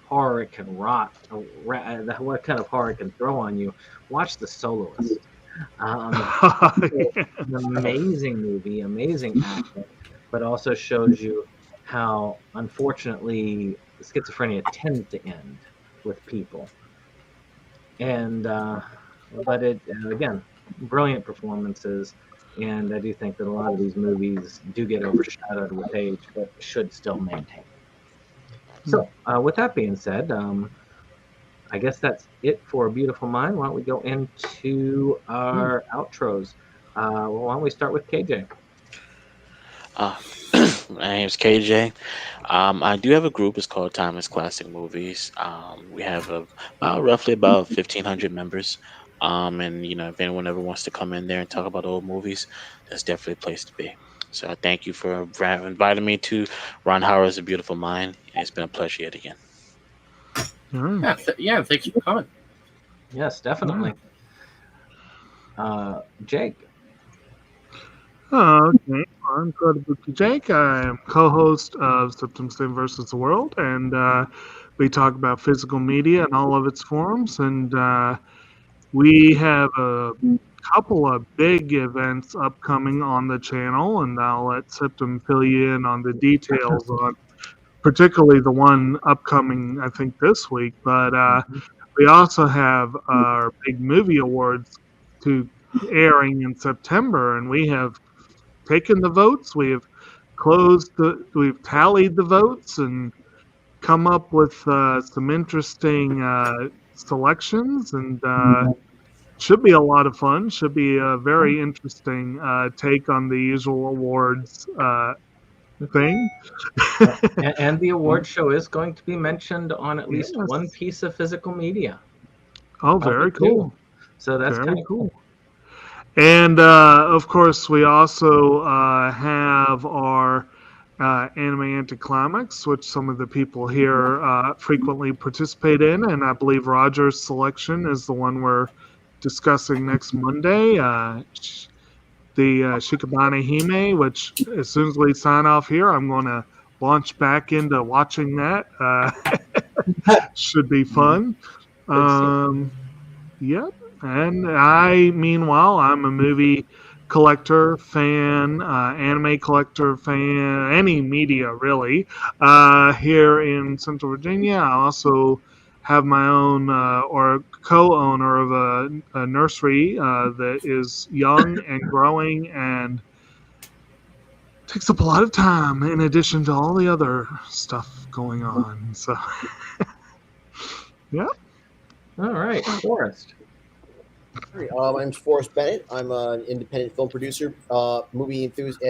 horror it can what kind of horror it can throw on you, watch The Soloist. An amazing movie, amazing acting, but also shows you how, unfortunately, schizophrenia tends to end with people. And but it again, brilliant performances, and I do think that a lot of these movies do get overshadowed with age, but should still maintain. So, with that being said, I guess that's it for A Beautiful Mind. Why don't we go into our outros? Why don't we start with KJ? My name's KJ. I do have a group. It's called Timeless Classic Movies. We have roughly about 1,500 members. And if anyone ever wants to come in there and talk about old movies, that's definitely a place to be. So I thank you for inviting me to Ron Howard's A Beautiful Mind. And it's been a pleasure yet again. Yeah, thanks for coming. Yes, definitely. Jake. Okay, I'm Kotobukijake. I am co-host of SeptumSin versus the World, and we talk about physical media and all of its forms. And we have a couple of big events upcoming on the channel, and I'll let Septum fill you in on the details on particularly the one upcoming, I think, this week. But we also have our big movie awards to airing in September, and we have taken the votes. We have we've tallied the votes and come up with some interesting selections, and should be a lot of fun. Should be a very interesting take on the usual awards thing. And the award show is going to be mentioned on at least one piece of physical media. Oh, very cool. So that's kind of cool. And of course, we also have our anime anticlimax, which some of the people here frequently participate in, and I believe Roger's selection is the one we're discussing next Monday. The Shikabane Hime, which as soon as we sign off here, I'm going to launch back into watching that. Should be fun. Yep. And meanwhile, I'm a movie collector, fan, anime collector, fan, any media really, here in Central Virginia. I also have my own or co-owner of a nursery that is young and growing and takes up a lot of time in addition to all the other stuff going on. So, yeah. All right, Forrest. My name's Forrest Bennett. I'm an independent film producer, movie enthusiast,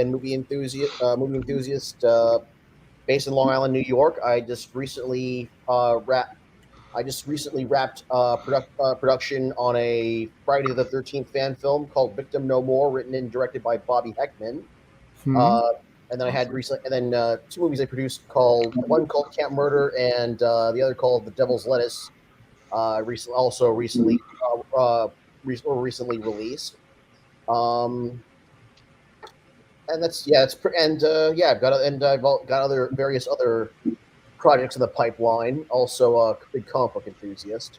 based in Long Island, New York. I just recently wrapped production on a Friday the 13th fan film called Victim No More, written and directed by Bobby Heckman. And then I had two movies I produced one called Camp Murder and the other called The Devil's Lettuce. Recently released. And that's I've got various other projects in the pipeline. Also, a big comic book enthusiast.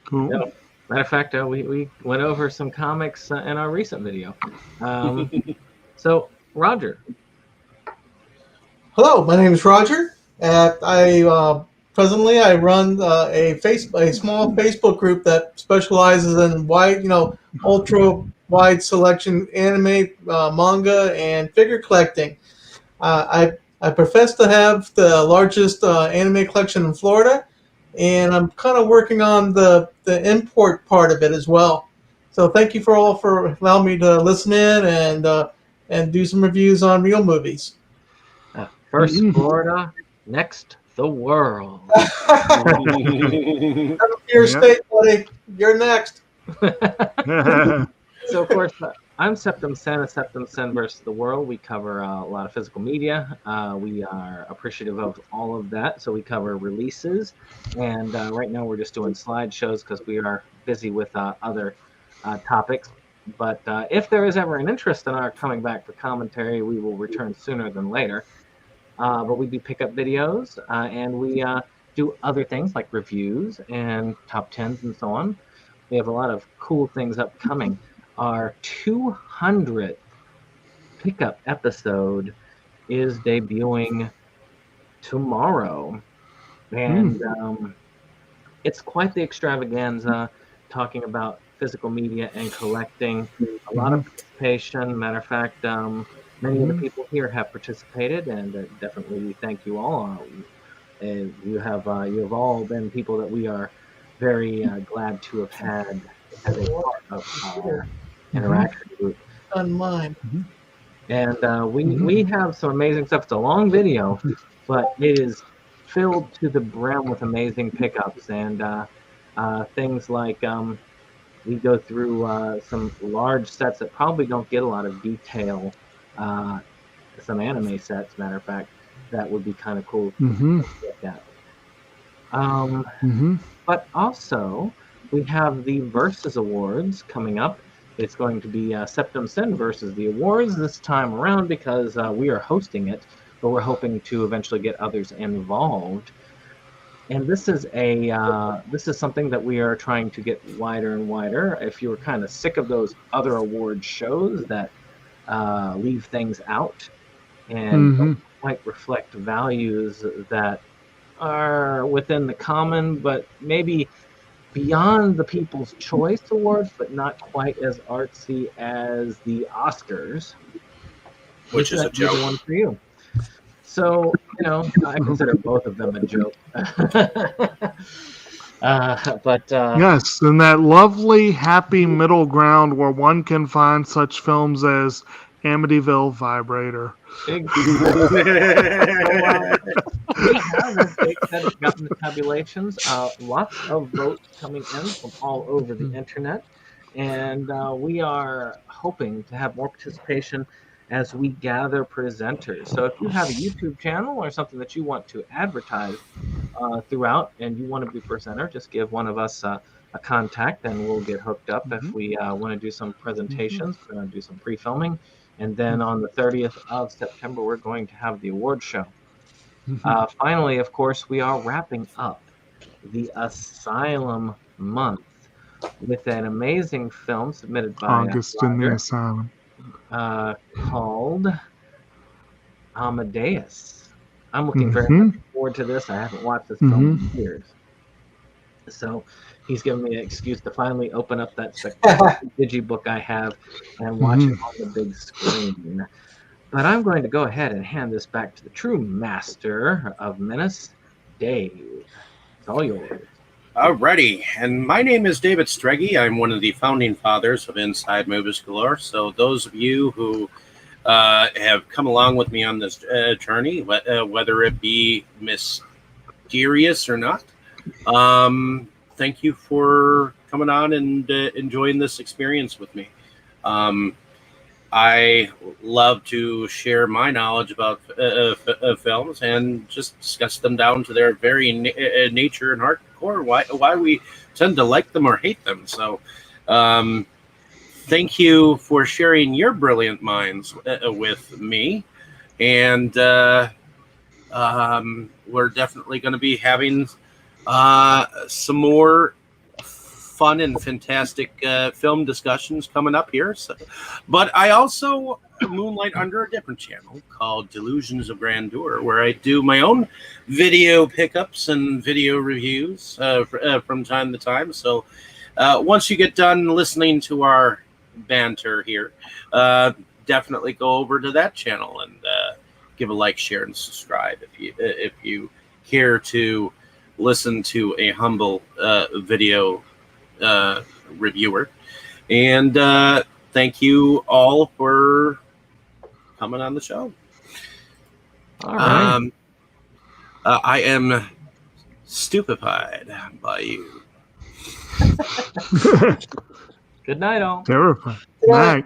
Cool. Yeah. Matter of fact, we went over some comics in our recent video. So, Roger. Hello, my name is Roger. Presently I run a small Facebook group that specializes in ultra wide selection anime, manga, and figure collecting. I profess to have the largest anime collection in Florida, and I'm kind of working on the import part of it as well. So thank you for allowing me to listen in and do some reviews on real movies. First Florida, next the world. Your state, buddy. You're next. So, of course, I'm SeptumSin at SeptumSin versus the World. We cover a lot of physical media. We are appreciative of all of that. So we cover releases. And right now we're just doing slideshows because we are busy with other topics. But if there is ever an interest in our coming back for commentary, we will return sooner than later. But we do pick up videos, and we do other things like reviews and top 10s and so on. We have a lot of cool things upcoming. Our 200th pickup episode is debuting tomorrow. And it's quite the extravaganza, talking about physical media and collecting. A lot of participation. Matter of fact, many of the people here have participated, and definitely we thank you all. And you have all been people that we are very glad to have had as a part of our interaction group. On mine. And we have some amazing stuff. It's a long video, but it is filled to the brim with amazing pickups and things like we go through some large sets that probably don't get a lot of detail. Some anime sets, matter of fact, that would be kind of cool to look at. But also, we have the Versus Awards coming up. It's going to be SeptumSin versus the awards this time around because we are hosting it, but we're hoping to eventually get others involved. And this is something that we are trying to get wider and wider. If you were kind of sick of those other award shows that leave things out and don't quite reflect values that are within the common, but maybe beyond the People's Choice Awards, but not quite as artsy as the Oscars, which is a joke. One for you. So, I consider both of them a joke. Yes, and that lovely, happy middle ground where one can find such films as Amityville Vibrator. We have, as Jake said, gotten the tabulations. Lots of votes coming in from all over the internet. And we are hoping to have more participation as we gather presenters. So if you have a YouTube channel or something that you want to advertise throughout and you want to be a presenter, just give one of us a contact and we'll get hooked up if we want to do some presentations. We're going to do some pre-filming. And then on the 30th of September, we're going to have the award show. Finally, of course, we are wrapping up the Asylum month with an amazing film submitted by August in the Asylum. Called Amadeus. I'm looking very much forward to this. I haven't watched this film in years. So he's given me an excuse to finally open up that digibook I have and watch it on the big screen. But I'm going to go ahead and hand this back to the true master of menace, Dave. It's all yours. Alrighty, and my name is David Streggy. I'm one of the founding fathers of Inside Movies Galore. So those of you who have come along with me on this journey, whether it be mysterious or not, thank you for coming on and enjoying this experience with me. I love to share my knowledge about films and just discuss them down to their very nature and hardcore, why we tend to like them or hate them. So thank you for sharing your brilliant minds with me. And we're definitely going to be having some more fun and fantastic film discussions coming up here. But I also moonlight under a different channel called Delusions of Grandeur, where I do my own video pickups and video reviews from time to time. So once you get done listening to our banter here, definitely go over to that channel and give a like, share, and subscribe if you care to listen to a humble video reviewer. And thank you all for coming on the show. All right. I am stupefied by you. Good night, all. Terrifying. Night.